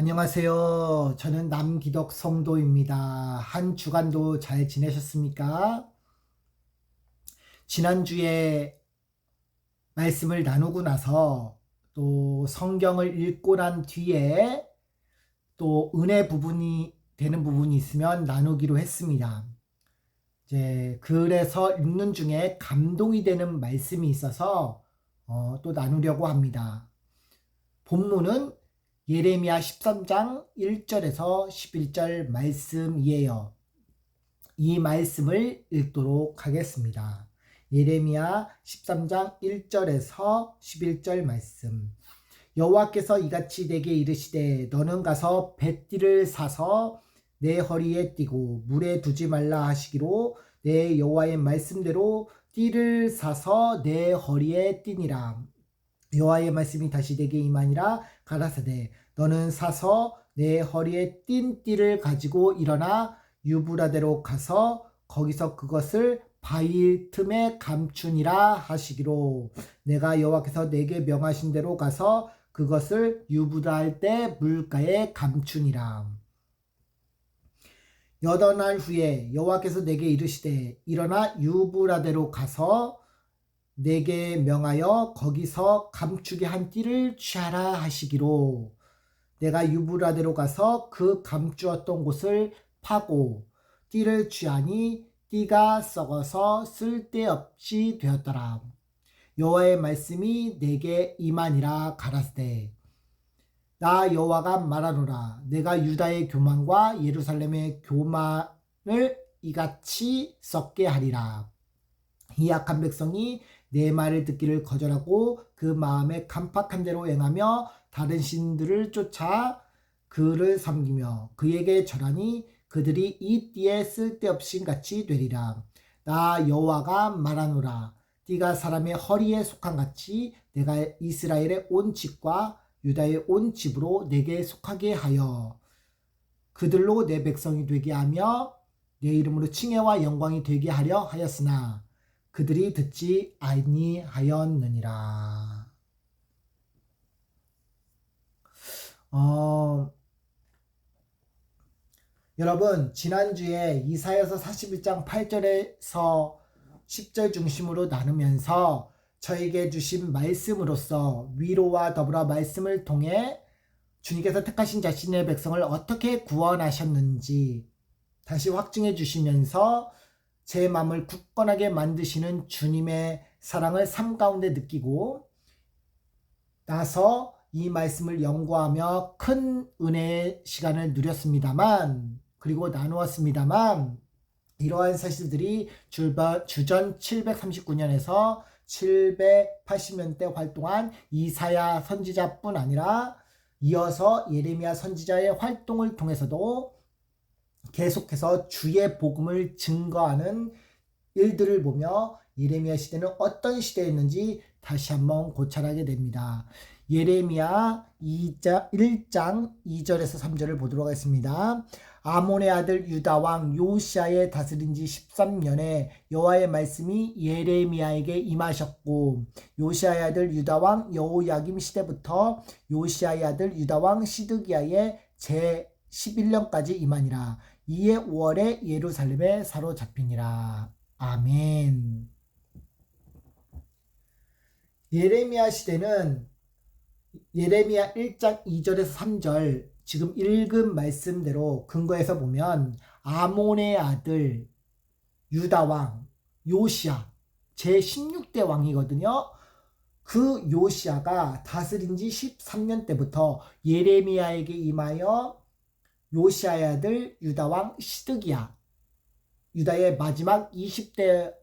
안녕하세요. 저는 남기덕 성도입니다. 한 주간도 잘 지내셨습니까? 지난주에 말씀을 나누고 나서 또 성경을 읽고 난 뒤에 또 은혜 부분이 되는 부분이 있으면 나누기로 했습니다. 그래서 읽는 중에 감동이 되는 말씀이 있어서 또 나누려고 합니다. 본문은 예레미야 13장 1절에서 11절 말씀이에요. 이 말씀을 읽도록 하겠습니다. 예레미야 13장 1절에서 11절 말씀. 여호와께서 이같이 내게 이르시되 너는 가서 뱃띠를 사서 내 허리에 띠고 물에 두지 말라 하시기로 내 여호와의 말씀대로 띠를 사서 내 허리에 띠니라. 여호와의 말씀이 다시 내게 임하니라. 가라사대 너는 사서 내 허리에 띈 띠를 가지고 일어나 유브라데로 가서 거기서 그것을 바위 틈에 감추니라 하시기로 내가 여호와께서 내게 명하신 대로 가서 그것을 유브라할 때 물가에 감추니라. 8날 후에 여호와께서 내게 이르시되 일어나 유브라데로 가서 내게 명하여 거기서 감추게 한 띠를 취하라 하시기로 내가 유브라데로 가서 그 감추었던 곳을 파고 띠를 취하니 띠가 썩어서 쓸데없이 되었더라. 여호와의 말씀이 내게 임하니라. 가라사대 나 여호와가 말하노라. 내가 유다의 교만과 예루살렘의 교만을 이같이 썩게 하리라. 이 악한 백성이 내 말을 듣기를 거절하고 그 마음에 간팍한 대로 행하며 다른 신들을 쫓아 그를 섬기며 그에게 절하니 그들이 이 띠에 쓸데없인 같이 되리라. 나 여호와가 말하노라. 띠가 사람의 허리에 속한 같이 내가 이스라엘의 온 집과 유다의 온 집으로 내게 속하게 하여 그들로 내 백성이 되게 하며 내 이름으로 칭혜와 영광이 되게 하려 하였으나 그들이 듣지 아니하였느니라. 여러분 지난주에 이사야서 41장 8절에서 10절 중심으로 나누면서 저에게 주신 말씀으로써 위로와 더불어 말씀을 통해 주님께서 택하신 자신의 백성을 어떻게 구원하셨는지 다시 확증해 주시면서 제 마음을 굳건하게 만드시는 주님의 사랑을 삶 가운데 느끼고 나서 이 말씀을 연구하며 큰 은혜의 시간을 누렸습니다만 그리고 나누었습니다만 이러한 사실들이 주전 739년에서 780년대 활동한 이사야 선지자뿐 아니라 이어서 예레미야 선지자의 활동을 통해서도 계속해서 주의 복음을 증거하는 일들을 보며 예레미야 시대는 어떤 시대였는지 다시 한번 고찰하게 됩니다. 예레미야 1장 2절에서 3절을 보도록 하겠습니다. 아몬의 아들 유다왕 요시야의 다스린 지 13년에 여호와의 말씀이 예레미야에게 임하셨고 요시야의 아들 유다왕 여호야김 시대부터 요시야의 아들 유다왕 시드기야의 제 11년까지 임하니라. 이에 5월에 예루살렘에 사로잡히니라. 아멘. 예레미야 시대는 예레미야 1장 2절에서 3절 지금 읽은 말씀대로 근거해서 보면 아몬의 아들 유다왕 요시야 제16대 왕이거든요. 그 요시야가 다스린 지 13년 때부터 예레미야에게 임하여 요시야의 아들 유다왕 시드기야 유다의 마지막 20대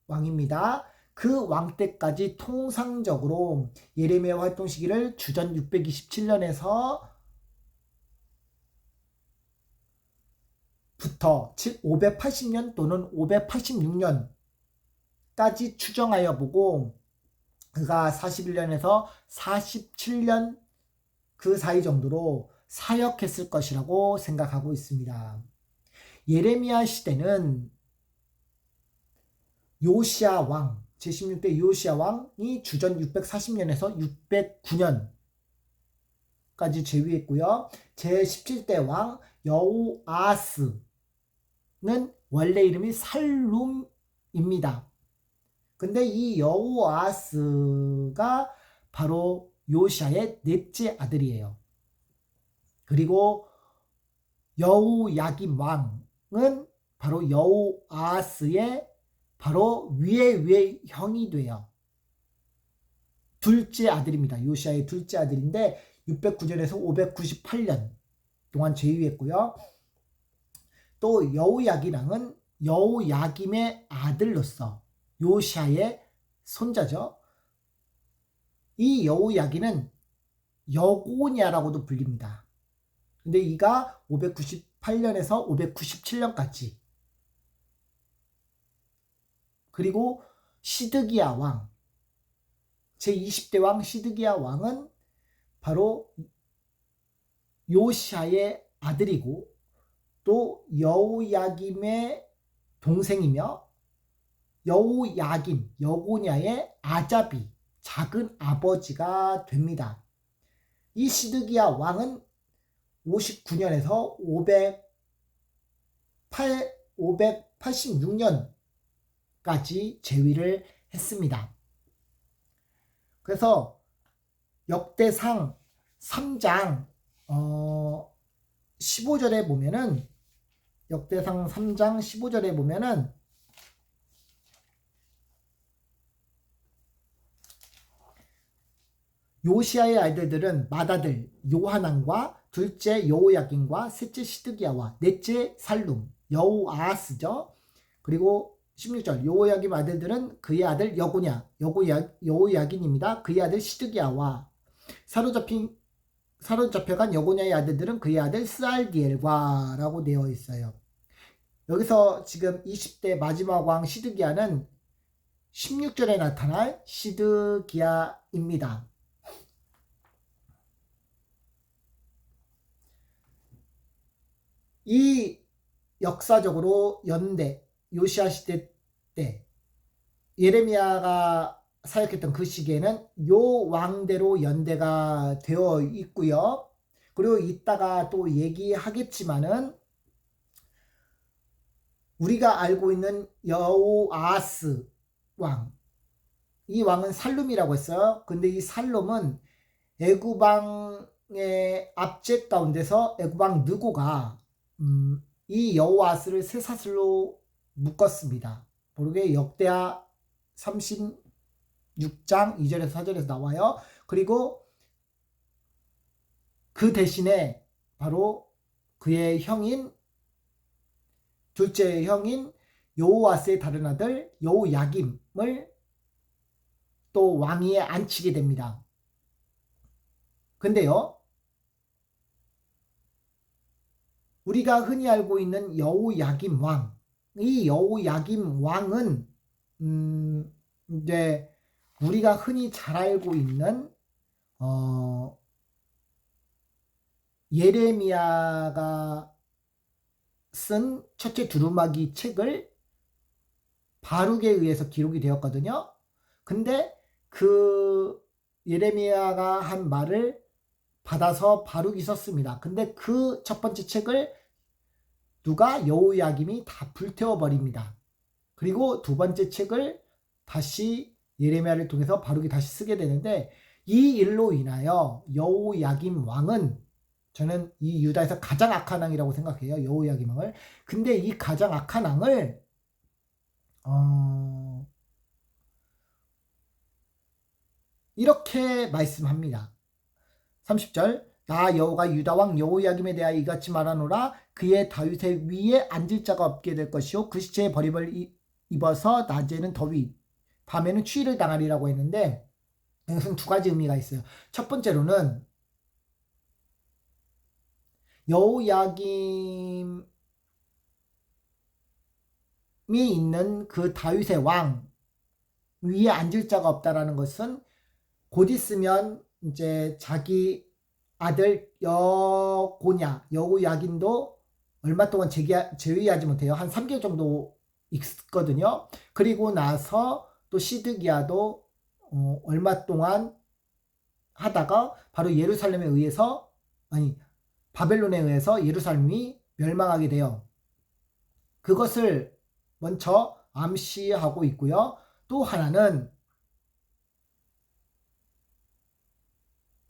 왕입니다. 그 왕 때까지 통상적으로 예레미야 활동 시기를 주전 627년에서 부터 580년 또는 586년까지 추정하여 보고 그가 41년에서 47년 그 사이 정도로 사역했을 것이라고 생각하고 있습니다. 예레미야 시대는 요시야 왕 제16대 요시야 왕이 주전 640년에서 609년 까지 제위했고요. 제17대 왕 여호아스는 원래 이름이 살룸입니다. 근데 이 여호아스가 바로 요시아의 넷째 아들이에요. 그리고 여호야김 왕은 바로 여호아스의 바로 위의 형이 돼요. 둘째 아들입니다. 요시아의 둘째 아들인데 609년에서 598년 동안 제위했고요. 또 여호야김 왕은 여호야김의 아들로서 요시아의 손자죠. 이 여호야김은 여고냐라고도 불립니다. 근데 이가 598년에서 597년까지. 그리고 시드기야 왕, 제20대 왕 시드기야 왕은 바로 요시아의 아들이고 또 여호야김의 동생이며 여호야김, 여고냐의 아자비, 작은 아버지가 됩니다. 이 시드기야 왕은 59년에서 586년까지 제위를 했습니다. 그래서 역대상 3장 15절에 보면은 역대상 3장 15절에 보면은 요시아의 아들들은 맏아들 요하난과 둘째 여호야김과 셋째 시드기야와 넷째 살룸, 여호아스죠. 그리고 16절 여호야김 아들들은 그의 아들 여호야긴입니다. 그의 아들 시드기야와 사로잡혀간 여고냐의 아들들은 그의 아들 스알디엘과 라고 되어 있어요. 여기서 지금 20대 마지막 왕 시드기야는 16절에 나타날 시드기야입니다. 이 역사적으로 연대 요시아 시대 때 예레미야가 사역했던 그 시기에는 요 왕대로 연대가 되어 있고요. 그리고 이따가 또 얘기하겠지만은 우리가 알고 있는 여호아스 왕, 이 왕은 살룸이라고 했어요. 근데 이 살룸은 애굽왕의 압제 가운데서 애굽왕 느고가 이 여호아스를 쇠사슬로 묶었습니다. 모르게 역대하 36장 2절에서 4절에서 나와요. 그리고 그 대신에 바로 그의 형인 둘째 형인 여호아스의 다른 아들 여호야김을 또 왕위에 앉히게 됩니다. 근데요, 우리가 흔히 알고 있는 여호야김 왕, 이 여호야김 왕은 이제 우리가 흔히 잘 알고 있는 예레미야가 쓴 첫째 두루마기 책을 바룩에 의해서 기록이 되었거든요. 근데 그 예레미야가 한 말을 받아서 바룩이 썼습니다. 근데 그 첫 번째 책을 누가 여호야김이 다 불태워 버립니다. 그리고 두 번째 책을 다시 예레미야를 통해서 바룩이 다시 쓰게 되는데, 이 일로 인하여 여호야김 왕은 저는 이 유다에서 가장 악한 왕이라고 생각해요. 여호야김 왕을. 근데 이 가장 악한 왕을 이렇게 말씀합니다. 30절 나 여호가 유다 왕 여호야김에 대하여 이같이 말하노라. 그의 다윗의 위에 앉을 자가 없게 될 것이요 그 시체에 버림을 입어서 낮에는 더위 밤에는 추위를 당하리라고 했는데, 이것은 두 가지 의미가 있어요. 첫 번째로는 여호야김이 있는 그 다윗의 왕 위에 앉을 자가 없다라는 것은 곧 있으면 이제 자기 아들 여호야긴도 얼마 동안 제위하지 못해요. 한 3개월 정도 있거든요. 그리고 나서 또 시드기야도 얼마 동안 하다가 바로 예루살렘에 의해서 아니 바벨론에 의해서 예루살렘이 멸망하게 돼요. 그것을 먼저 암시하고 있고요. 또 하나는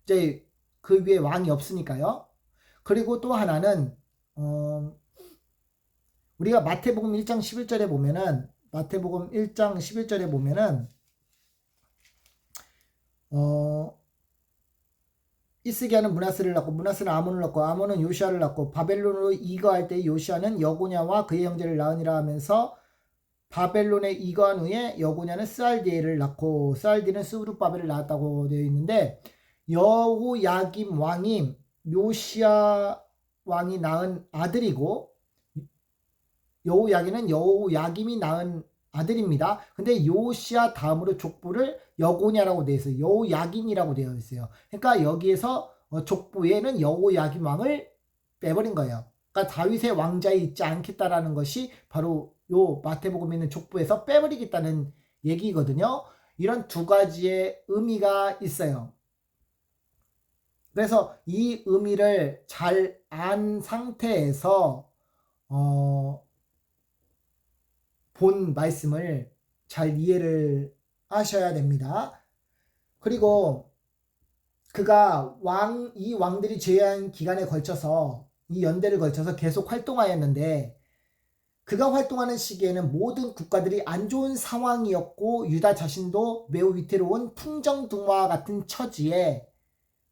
이제 그 위에 왕이 없으니까요. 그리고 또 하나는 우리가 마태복음 1장 11절에 보면은 마태복음 1장 11절에 보면은 이스기야는 므낫세를 낳고 므낫세는 아몬을 낳고 아몬은 요시아를 낳고 바벨론으로 이거할 때 요시아는 여고냐와 그의 형제를 낳으니라 하면서 바벨론에 이거한 후에 여고냐는 스알디엘을 낳고 스알디엘은 스루바벨을 낳았다고 되어 있는데 여호야김 왕이 요시아 왕이 낳은 아들이고 여호야김은 여호야김이 낳은 아들입니다. 근데 요시아 다음으로 족보를 여고냐라고 되어 있어요. 여호야김이라고 되어 있어요. 그러니까 여기에서 족보에는 여호야김 왕을 빼버린 거예요. 그러니까 다윗의 왕자에 있지 않겠다라는 것이 바로 요 마태복음에 있는 족보에서 빼버리겠다는 얘기거든요. 이런 두 가지의 의미가 있어요. 그래서 이 의미를 잘 안 상태에서 본 말씀을 잘 이해를 하셔야 됩니다. 그리고 그가 이 왕들이 제한 기간에 걸쳐서 이 연대를 걸쳐서 계속 활동하였는데 그가 활동하는 시기에는 모든 국가들이 안 좋은 상황이었고 유다 자신도 매우 위태로운 풍정등화와 같은 처지에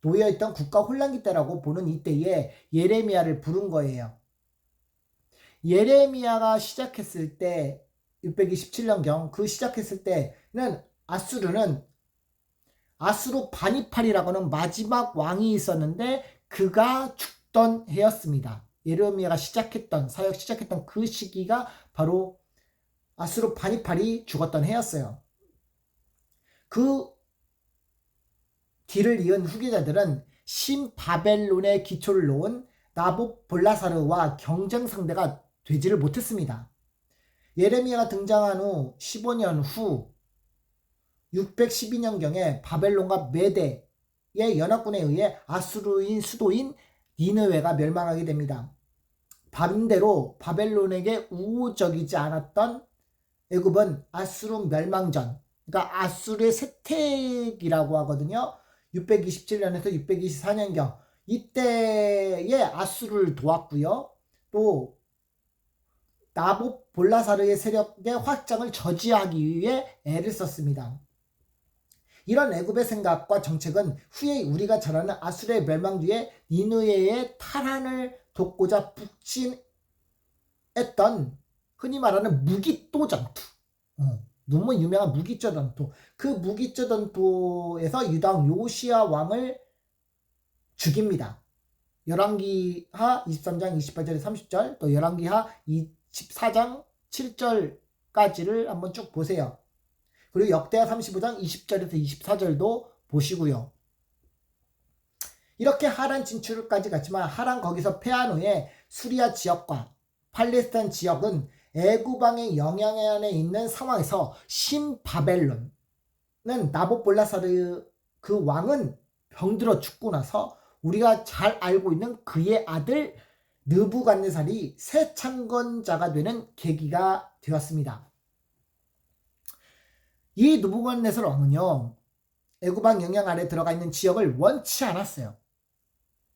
놓여있던 국가 혼란기 때라고 보는 이때에 예레미야를 부른 거예요. 예레미야가 시작했을 때 627년경 그 시작했을 때는 아수르 바니팔이라고는 마지막 왕이 있었는데 그가 죽던 해였습니다. 예레미야가 사역 시작했던 그 시기가 바로 아수르 바니팔이 죽었던 해였어요. 그 뒤를 이은 후계자들은 신바벨론의 기초를 놓은 나봇볼라사르와 경쟁 상대가 되지를 못했습니다. 예레미야가 등장한 후 15년 후 612년경에 바벨론과 메대의 연합군에 의해 아수르인 수도인 니느웨가 멸망하게 됩니다. 반대로 바벨론에게 우호적이지 않았던 애굽은 아수르 멸망 전, 그러니까 아수르의 세택이라고 하거든요. 627년에서 624년경 이때에 아수르를 도왔고요. 또 나봇볼라사르의 세력의 확장을 저지하기 위해 애를 썼습니다. 이런 애굽의 생각과 정책은 후에 우리가 잘 아는 아수르의 멸망 뒤에 니느웨의 탈환을 돕고자 북진했던 흔히 말하는 무기토 전투, 너무 유명한 무기토 전투, 그 무기토 전투에서 유다 왕 요시야 왕을 죽입니다. 열왕기하 23장 28절에 30절, 또 열왕기하 24장 7절까지를 한번 쭉 보세요. 그리고 역대하 35장 20절에서 24절도 보시고요. 이렇게 하란 진출까지 갔지만 하란 거기서 패한 후에 수리아 지역과 팔레스타인 지역은 애굽왕의 영향 안에 있는 상황에서 신바벨론은 나봇볼라사르 그 왕은 병들어 죽고 나서 우리가 잘 알고 있는 그의 아들 느부갓네살이 새 창건자가 되는 계기가 되었습니다. 이 느부갓네살 왕은요, 애굽왕 영향 아래 들어가 있는 지역을 원치 않았어요.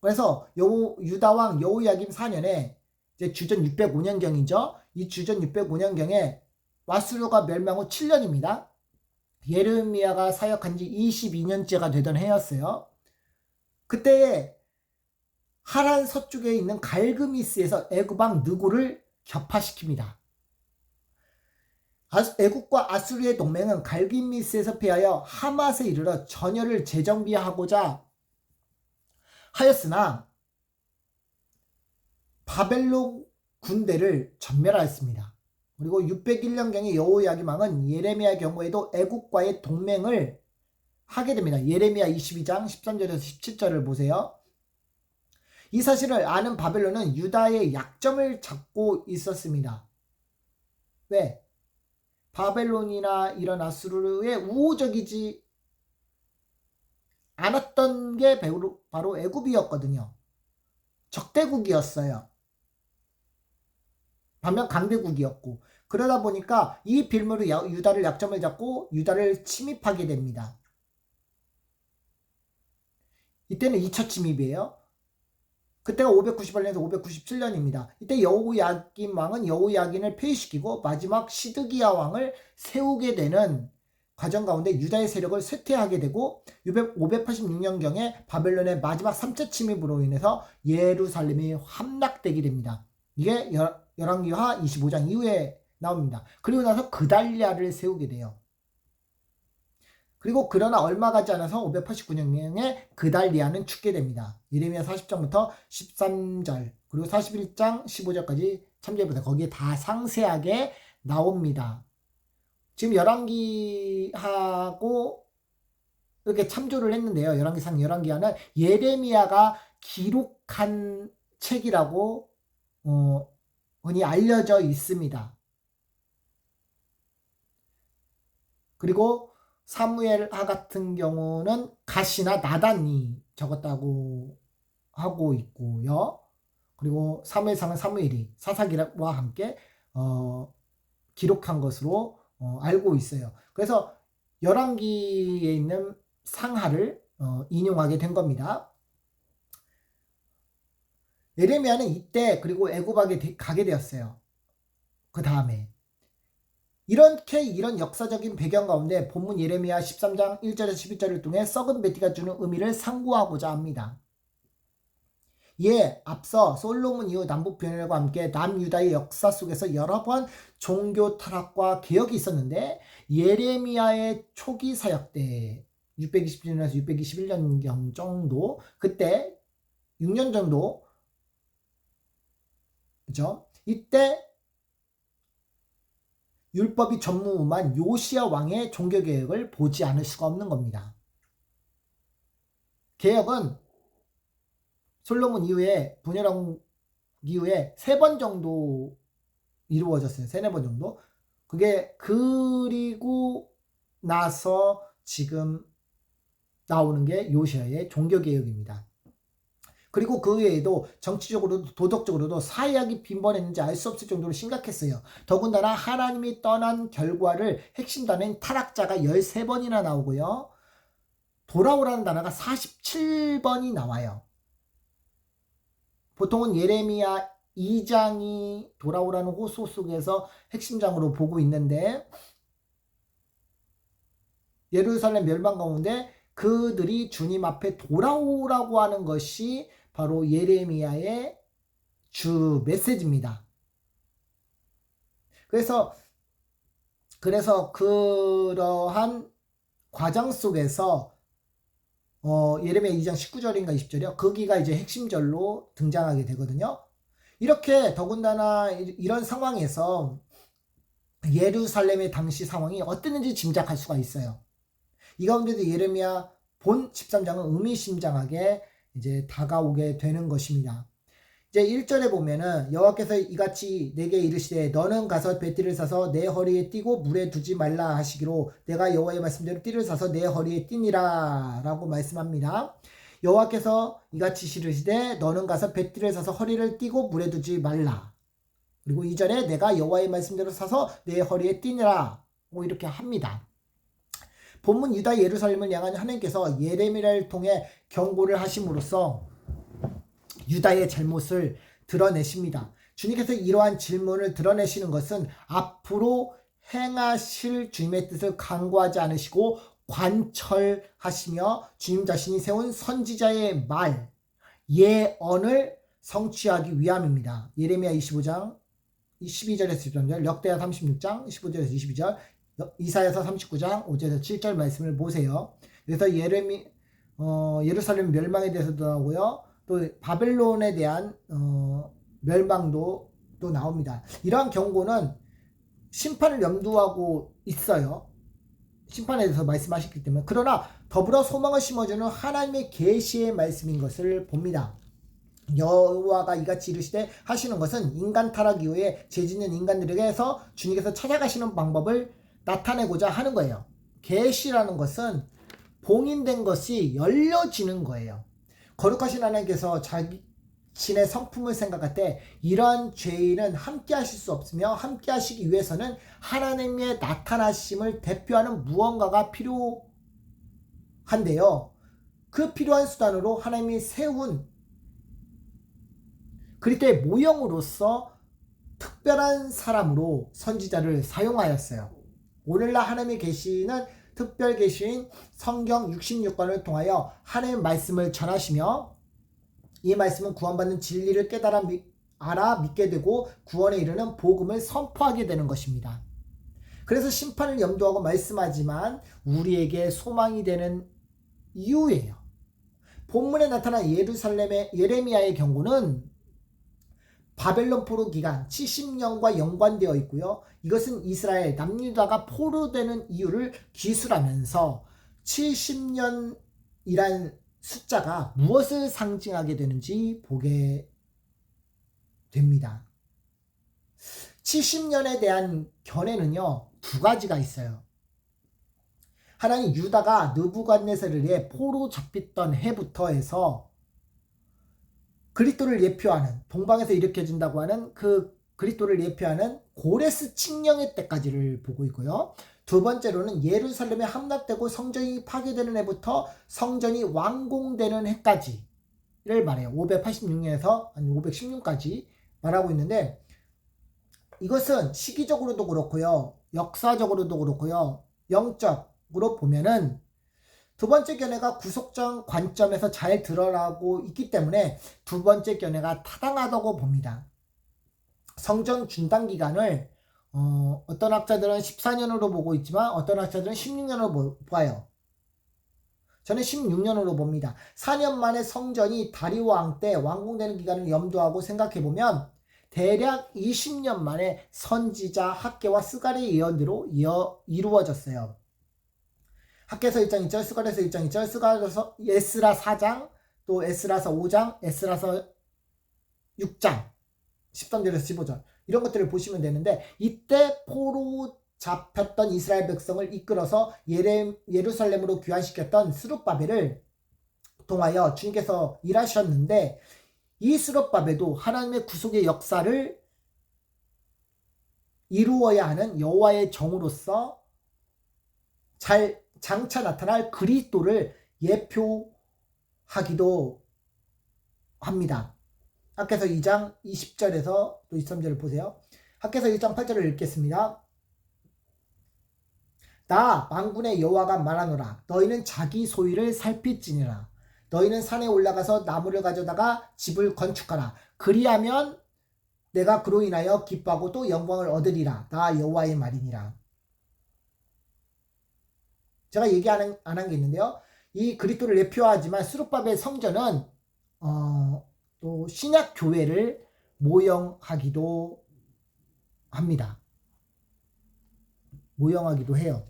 그래서 유다왕 여호야김 4년에 이제 주전 605년경이죠. 이 주전 605년경에 아수르가 멸망 후 7년입니다. 예레미야가 사역한 지 22년째가 되던 해였어요. 그때 하란 서쪽에 있는 갈그미스에서 애굽왕 느고를 격파시킵니다. 애굽과 아수르의 동맹은 갈기미스에서 패하여 하맛에 이르러 전열을 재정비하고자 하였으나 바벨론 군대를 전멸하였습니다. 그리고 601년경에 여호야김 왕은 예레미야 경우에도 애굽과의 동맹을 하게 됩니다. 예레미야 22장 13절에서 17절을 보세요. 이 사실을 아는 바벨론은 유다의 약점을 잡고 있었습니다. 왜? 바벨론이나 이런 아수르에 우호적이지 않았던 게 바로 애굽이었거든요. 적대국이었어요. 반면 강대국이었고, 그러다 보니까 이 빌미로 유다를 약점을 잡고 유다를 침입하게 됩니다. 이때는 2차 침입이에요. 그때가 598년에서 597년입니다. 이때 여호야긴 왕은 여호야긴을 폐위시키고 마지막 시드기야 왕을 세우게 되는 과정 가운데 유다의 세력을 쇠퇴하게 되고 586년경에 바벨론의 마지막 3차 침입으로 인해서 예루살렘이 함락되게 됩니다. 이게 열왕기하 25장 이후에 나옵니다. 그리고 나서 그달리아를 세우게 돼요. 그리고 그러나 얼마 가지 않아서 589년경에 그달리아는 죽게 됩니다. 예레미야 40장부터 13절 그리고 41장 15절까지 참조해보세요. 거기에 다 상세하게 나옵니다. 지금 열왕기하고 이렇게 참조를 했는데요. 열왕기하는 예레미야가 기록한 책이라고 흔히 알려져 있습니다. 그리고 사무엘하 같은 경우는 갓이나 나단이 적었다고 하고 있고요. 그리고 사무엘상은 사무엘이 사사기와 함께 기록한 것으로 알고 있어요. 그래서 열왕기에 있는 상하를 인용하게 된 겁니다. 예레미야는 이때 그리고 애굽에 가게 되었어요. 그 다음에 이런 역사적인 배경 가운데 본문 예레미야 13장 1절에서 12절을 통해 썩은 베티가 주는 의미를 상고하고자 합니다. 이에 앞서 솔로몬 이후 남북 변열과 함께 남유다의 역사 속에서 여러 번 종교 타락과 개혁이 있었는데 예레미야의 초기 사역 때 620년에서 621년경 정도 그때 6년 정도 그죠? 이때 율법이 전무후무한 요시야 왕의 종교개혁을 보지 않을 수가 없는 겁니다. 개혁은 솔로몬 이후에 분열왕 이후에 3번 정도 이루어졌어요. 3-4번 정도. 그게 그리고 나서 지금 나오는 게 요시야의 종교개혁입니다. 그리고 그 외에도 정치적으로도 도덕적으로도 사약이 빈번했는지 알 수 없을 정도로 심각했어요. 더군다나 하나님이 떠난 결과를 핵심 단어인 타락자가 13번이나 나오고요. 돌아오라는 단어가 47번이 나와요. 보통은 예레미야 2장이 돌아오라는 호소 속에서 핵심장으로 보고 있는데 예루살렘 멸망 가운데 그들이 주님 앞에 돌아오라고 하는 것이 바로 예레미야의 주 메시지입니다. 그래서 그러한 과정 속에서 예레미야 2장 19절인가 20절이요. 거기가 이제 핵심절로 등장하게 되거든요. 이렇게 더군다나 이런 상황에서 예루살렘의 당시 상황이 어땠는지 짐작할 수가 있어요. 이 가운데도 예레미야 본 13장은 의미심장하게 이제 다가오게 되는 것입니다. 이제 1절에 보면은 여호와께서 이같이 내게 이르시되 너는 가서 배띠를 사서 내 허리에 띠고 물에 두지 말라 하시기로 내가 여호와의 말씀대로 띠를 사서 내 허리에 띠니라 라고 말씀합니다. 여호와께서 이같이 이르시되 너는 가서 배띠를 사서 허리를 띠고 물에 두지 말라. 그리고 2절에 내가 여호와의 말씀대로 사서 내 허리에 띠니라 고 이렇게 합니다. 본문 유다 예루살렘을 향한 하나님께서 예레미야를 통해 경고를 하심으로써 유다의 잘못을 드러내십니다. 주님께서 이러한 질문을 드러내시는 것은 앞으로 행하실 주님의 뜻을 간구하지 않으시고 관철하시며 주님 자신이 세운 선지자의 말, 예언을 성취하기 위함입니다. 예레미야 25장 12절에서 13절, 역대하 36장 15절에서 22절, 이사야서 39장 5절에서 7절 말씀을 보세요. 그래서 예루살렘 멸망에 대해서도 나오고요. 또 바벨론에 대한 멸망도 또 나옵니다. 이러한 경고는 심판을 염두하고 있어요. 심판에 대해서 말씀하셨기 때문에. 그러나 더불어 소망을 심어주는 하나님의 계시의 말씀인 것을 봅니다. 여호와가 이같이 이르시되 하시는 것은 인간 타락 이후에 죄짓는 인간들에게서 주님께서 찾아가시는 방법을 나타내고자 하는 거예요. 계시라는 것은 봉인된 것이 열려지는 거예요. 거룩하신 하나님께서 신의 성품을 생각할 때 이러한 죄인은 함께 하실 수 없으며 함께 하시기 위해서는 하나님의 나타나심을 대표하는 무언가가 필요한데요. 그 필요한 수단으로 하나님이 세운 그리스도의 모형으로서 특별한 사람으로 선지자를 사용하였어요. 오늘날 하나님의 계시는 특별 계시인 성경 66권을 통하여 하나님의 말씀을 전하시며 이 말씀은 구원받는 진리를 알아 믿게 되고 구원에 이르는 복음을 선포하게 되는 것입니다. 그래서 심판을 염두하고 말씀하지만 우리에게 소망이 되는 이유예요. 본문에 나타난 예루살렘의 예레미야의 경우는 바벨론 포로 기간 70년과 연관되어 있고요. 이것은 이스라엘 남유다가 포로되는 이유를 기술하면서 70년이란 숫자가 무엇을 상징하게 되는지 보게 됩니다. 70년에 대한 견해는요, 두 가지가 있어요. 하나는 유다가 느부갓네살에 포로 잡혔던 해부터 해서 그리스도를 예표하는 동방에서 일으켜진다고 하는 그 그리스도를 예표하는 고레스 칙령의 때까지를 보고 있고요. 두 번째로는 예루살렘에 함락되고 성전이 파괴되는 해부터 성전이 완공되는 해까지를 말해요. 586년에서 516까지 말하고 있는데 이것은 시기적으로도 그렇고요. 역사적으로도 그렇고요. 영적으로 보면은 두 번째 견해가 구속적 관점에서 잘 드러나고 있기 때문에 두 번째 견해가 타당하다고 봅니다. 성전 중단 기간을 어떤 학자들은 14년으로 보고 있지만 어떤 학자들은 16년으로 봐요. 저는 16년으로 봅니다. 4년 만에 성전이 다리오 왕 때 완공되는 기간을 염두하고 생각해보면 대략 20년 만에 선지자 학개와 스가랴의 예언대로 이루어졌어요. 학개서 1장 2절, 스가랴서 1장 2절, 스가랴서 에스라 4장, 또 에스라서 5장, 에스라서 6장, 13절에서 15절 이런 것들을 보시면 되는데 이때 포로 잡혔던 이스라엘 백성을 이끌어서 예루살렘으로 귀환시켰던 스룹바벨을 통하여 주님께서 일하셨는데 이 스룹바벨도 하나님의 구속의 역사를 이루어야 하는 여호와의 정으로서 장차 나타날 그리스도를 예표하기도 합니다. 학개서 2장 20절에서 또 23절을 보세요. 학개서 1장 8절을 읽겠습니다. 나 만군의 여호와가 말하노라. 너희는 자기 소유를 살필지니라. 너희는 산에 올라가서 나무를 가져다가 집을 건축하라. 그리하면 내가 그로 인하여 기뻐하고 또 영광을 얻으리라. 나 여호와의 말이니라. 제가 얘기 안 한 게 있는데요. 이 그리스도를 예표하지만 스룹바벨 성전은 또 신약 교회를 모형하기도 합니다. 모형하기도 해요.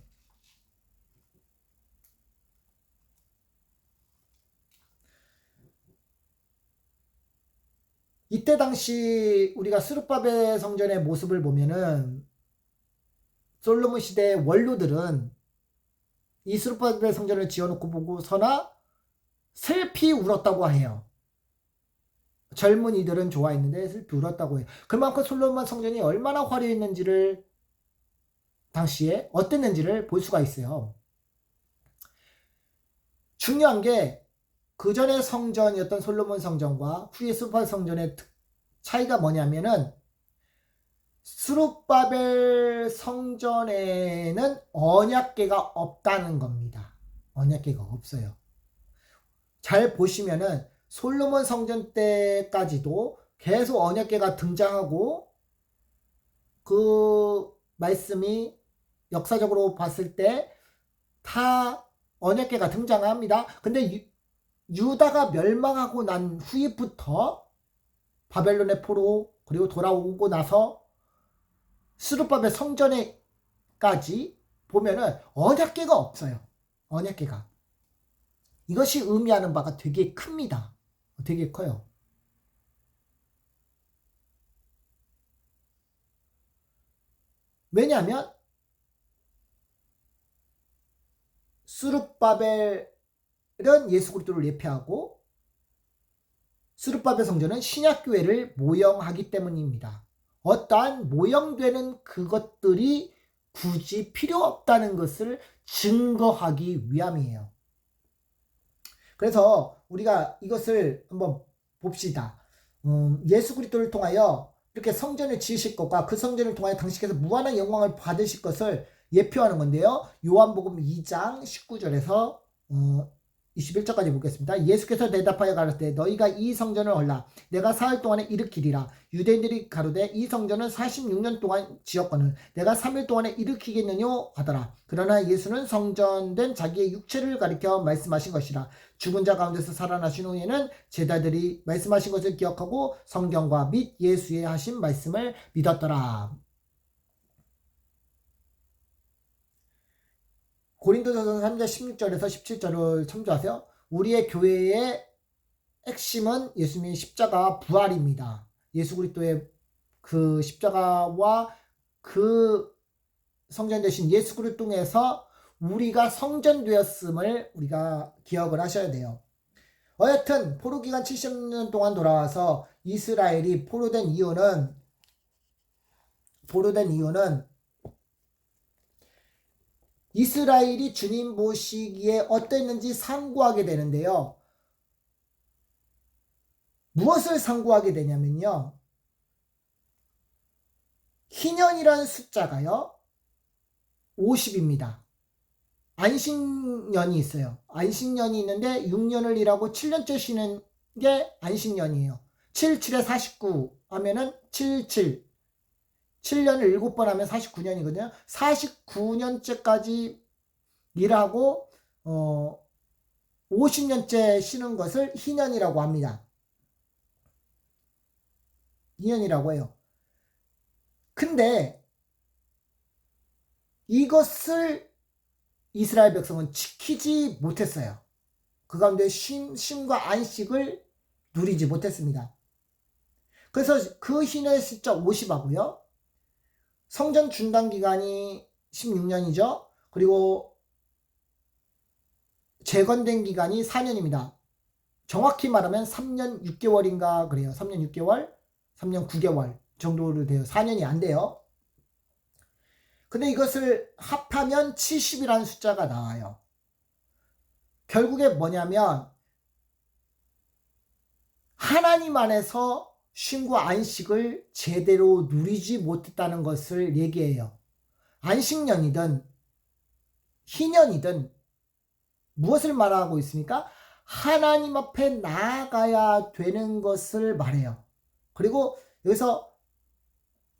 이때 당시 우리가 스룹바벨 성전의 모습을 보면은 솔로몬 시대의 원로들은 이 스룹바벨 성전을 지어놓고 보고서나 슬피 울었다고 해요. 젊은이들은 좋아했는데 슬피 울었다고 해요. 그만큼 솔로몬 성전이 얼마나 화려했는지를 당시에 어땠는지를 볼 수가 있어요. 중요한 게 그 전의 성전이었던 솔로몬 성전과 후의 스룹바벨 성전의 차이가 뭐냐면은 스룹바벨 성전에는 언약궤가 없다는 겁니다. 언약궤가 없어요. 잘 보시면은 솔로몬 성전 때까지도 계속 언약궤가 등장하고 그 말씀이 역사적으로 봤을 때 다 언약궤가 등장합니다. 근데 유다가 멸망하고 난 후부터 바벨론의 포로 그리고 돌아오고 나서 스룹바벨 성전에까지 보면은 언약궤가 없어요. 언약궤가. 이것이 의미하는 바가 되게 큽니다. 되게 커요. 왜냐하면 스룹바벨은 예수 그리스도를 예표하고 스룹바벨 성전은 신약교회를 모형하기 때문입니다. 어떠한 모형되는 그것들이 굳이 필요 없다는 것을 증거하기 위함이에요. 그래서 우리가 이것을 한번 봅시다. 예수 그리스도를 통하여 이렇게 성전을 지으실 것과 그 성전을 통하여 당신께서 무한한 영광을 받으실 것을 예표하는 건데요. 요한복음 2장 19절에서 21절까지 보겠습니다. 예수께서 대답하여 가라사대 너희가 이 성전을 헐라 내가 사흘 동안에 일으키리라. 유대인들이 가로되 이 성전은 46년 동안 지었거늘 내가 3일 동안에 일으키겠느뇨 하더라. 그러나 예수는 성전된 자기의 육체를 가리켜 말씀하신 것이라. 죽은 자 가운데서 살아나신 후에는 제자들이 말씀하신 것을 기억하고 성경과 및 예수의 하신 말씀을 믿었더라. 고린도전서 3장 16절에서 17절을 참조하세요. 우리의 교회의 핵심은 예수님의 십자가 부활입니다. 예수 그리스도의 그 십자가와 그 성전 되신 예수 그리스도 통해서 우리가 성전되었음을 우리가 기억을 하셔야 돼요. 여하튼 포로 기간 70년 동안 돌아와서 이스라엘이 포로된 이유는 이스라엘이 주님 보시기에 어땠는지 상고하게 되는데요. 무엇을 상고하게 되냐면요. 희년이라는 숫자가요. 50입니다. 안식년이 있어요. 안식년이 있는데 6년을 일하고 7년째 쉬는 게 안식년이에요. 7, 7에 49 하면은 7, 7년을 7번 하면 49년이거든요. 49년째까지 일하고 50년째 쉬는 것을 희년이라고 합니다. 희년이라고 해요. 근데 이것을 이스라엘 백성은 지키지 못했어요. 그 가운데 쉼과 안식을 누리지 못했습니다. 그래서 그 희년의 숫자 50하고요. 성전 중단 기간이 16년이죠. 그리고 재건된 기간이 4년입니다. 정확히 말하면 3년 6개월인가 그래요. 3년 6개월, 3년 9개월 정도로 돼요. 4년이 안 돼요. 근데 이것을 합하면 70이라는 숫자가 나와요. 결국에 뭐냐면 하나님 안에서 쉼과 안식을 제대로 누리지 못했다는 것을 얘기해요. 안식년이든 희년이든 무엇을 말하고 있습니까? 하나님 앞에 나아가야 되는 것을 말해요. 그리고 여기서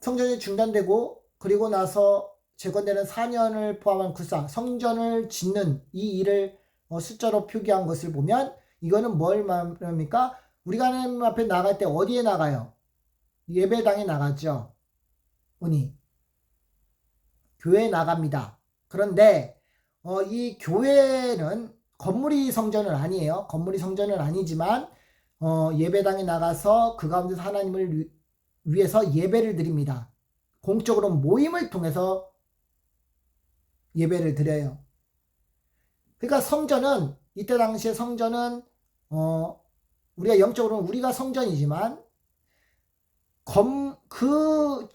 성전이 중단되고 그리고 나서 재건되는 4년을 포함한 구사 성전을 짓는 이 일을 숫자로 표기한 것을 보면 이거는 뭘 말합니까? 우리가 하나님 앞에 나갈 때 어디에 나가요? 예배당에 나가죠. 교회에 나갑니다. 그런데 이 교회는 건물이 성전은 아니에요. 건물이 성전은 아니지만 예배당에 나가서 그 가운데서 하나님을 위해서 예배를 드립니다. 공적으로 모임을 통해서 예배를 드려요. 그러니까 성전은 이때 당시에 성전은 우리가 영적으로는 우리가 성전이지만 그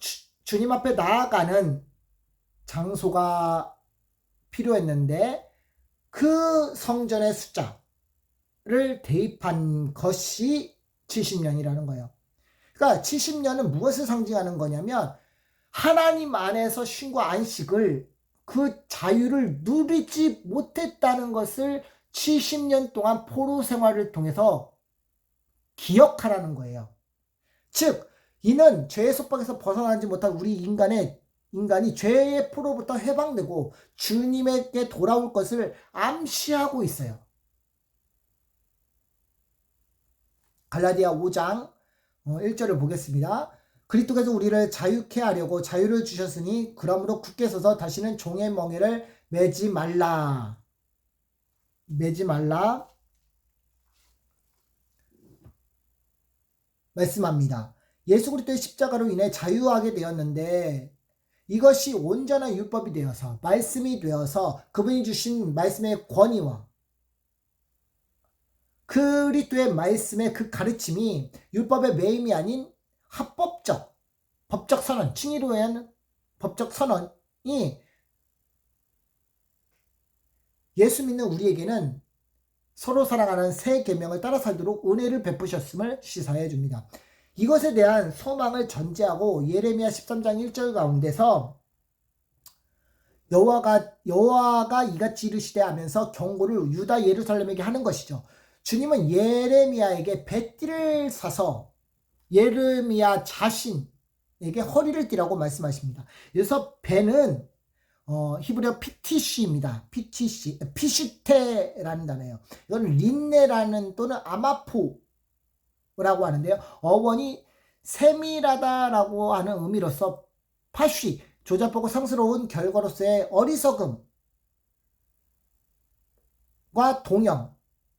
주님 앞에 나아가는 장소가 필요했는데 그 성전의 숫자를 대입한 것이 70년이라는 거예요. 그러니까 70년은 무엇을 상징하는 거냐면 하나님 안에서 쉼과 안식을 그 자유를 누리지 못했다는 것을 70년 동안 포로 생활을 통해서 기억하라는 거예요. 즉 이는 죄의 속박에서 벗어나지 못한 우리 인간이 죄의 포로부터 해방되고 주님에게 돌아올 것을 암시하고 있어요. 갈라디아 5장 1절을 보겠습니다. 그리스도께서 우리를 자유케 하려고 자유를 주셨으니 그러므로 굳게 서서 다시는 종의 멍에를 매지 말라. 말씀합니다. 예수 그리스도의 십자가로 인해 자유하게 되었는데 이것이 온전한 율법이 되어서 말씀이 되어서 그분이 주신 말씀의 권위와 그리스도의 말씀의 그 가르침이 율법의 매임이 아닌 합법적, 법적 선언, 칭의로 의한 법적 선언이 예수 믿는 우리에게는 서로 사랑하는 새 계명을 따라 살도록 은혜를 베푸셨음을 시사해 줍니다. 이것에 대한 소망을 전제하고 예레미야 13장 1절 가운데서 여호와가 이같이 이르시되 하면서 경고를 유다 예루살렘에게 하는 것이죠. 주님은 예레미야에게 배띠를 사서 예레미야 자신에게 허리를 띠라고 말씀하십니다. 그래서 배는 히브리어 피티시입니다. 피시테라는 단어예요. 이건 린네라는 또는 아마포라고 하는데요. 어원이 세밀하다라고 하는 의미로서 파쉬, 조잡하고 상스러운 결과로서의 어리석음과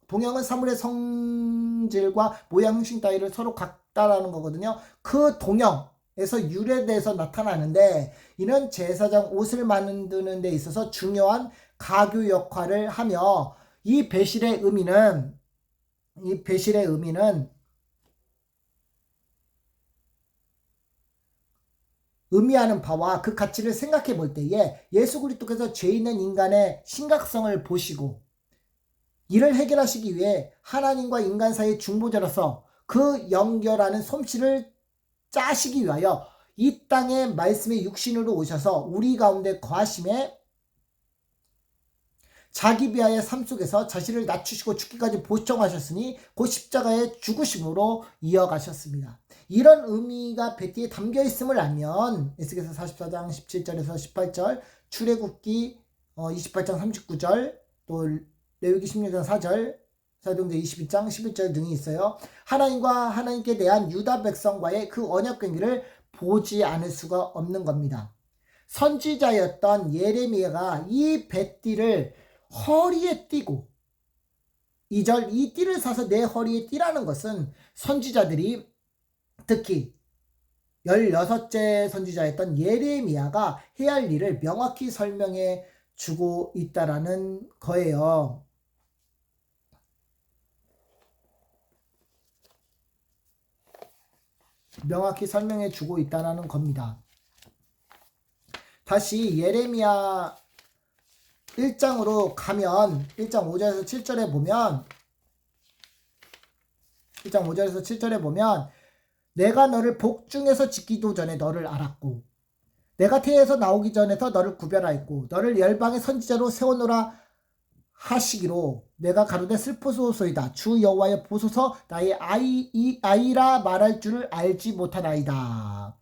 동형은 사물의 성질과 모양 형식 따위를 서로 같다라는 거거든요. 그 동형에서 유래돼서 나타나는데 이는 제사장 옷을 만드는 데 있어서 중요한 가교 역할을 하며 이 배실의 의미는 의미하는 바와 그 가치를 생각해 볼 때에 예수 그리스도께서 죄 있는 인간의 심각성을 보시고 이를 해결하시기 위해 하나님과 인간 사이의 중보자로서 그 연결하는 솜씨를 짜시기 위하여 이 땅의 말씀의 육신으로 오셔서 우리 가운데 거하심에 자기 비하의 삶 속에서 자신을 낮추시고 죽기까지 보정하셨으니 곧 십자가의 죽으심으로 이어가셨습니다. 이런 의미가 배띠에 담겨 있음을 알면 에스겔서 44장 17절에서 18절, 출애굽기 28장 39절, 또 레위기 16장 4절, 사도행전 22장 11절 등이 있어요. 하나님과 하나님께 대한 유다 백성과의 그 언약 관계를 보지 않을 수가 없는 겁니다. 선지자였던 예레미야가 이 배띠를 허리에 띠고 2절 이 띠를 사서 내 허리에 띠라는 것은 선지자들이 특히 16째 선지자였던 예레미야가 해야 할 일을 명확히 설명해 주고 있다라는 거예요. 명확히 설명해 주고 있다는 겁니다. 다시 예레미야 1장으로 가면 1장 5절에서 7절에 보면 1장 5절에서 7절에 보면 내가 너를 복중에서 짓기도 전에 너를 알았고 내가 태에서 나오기 전에서 너를 구별하였고 너를 열방의 선지자로 세워놓으라 하시기로 내가 가로되 슬프소서이다. 주 여호와여 보소서 나의 아이라 말할 줄을 알지 못하나이다.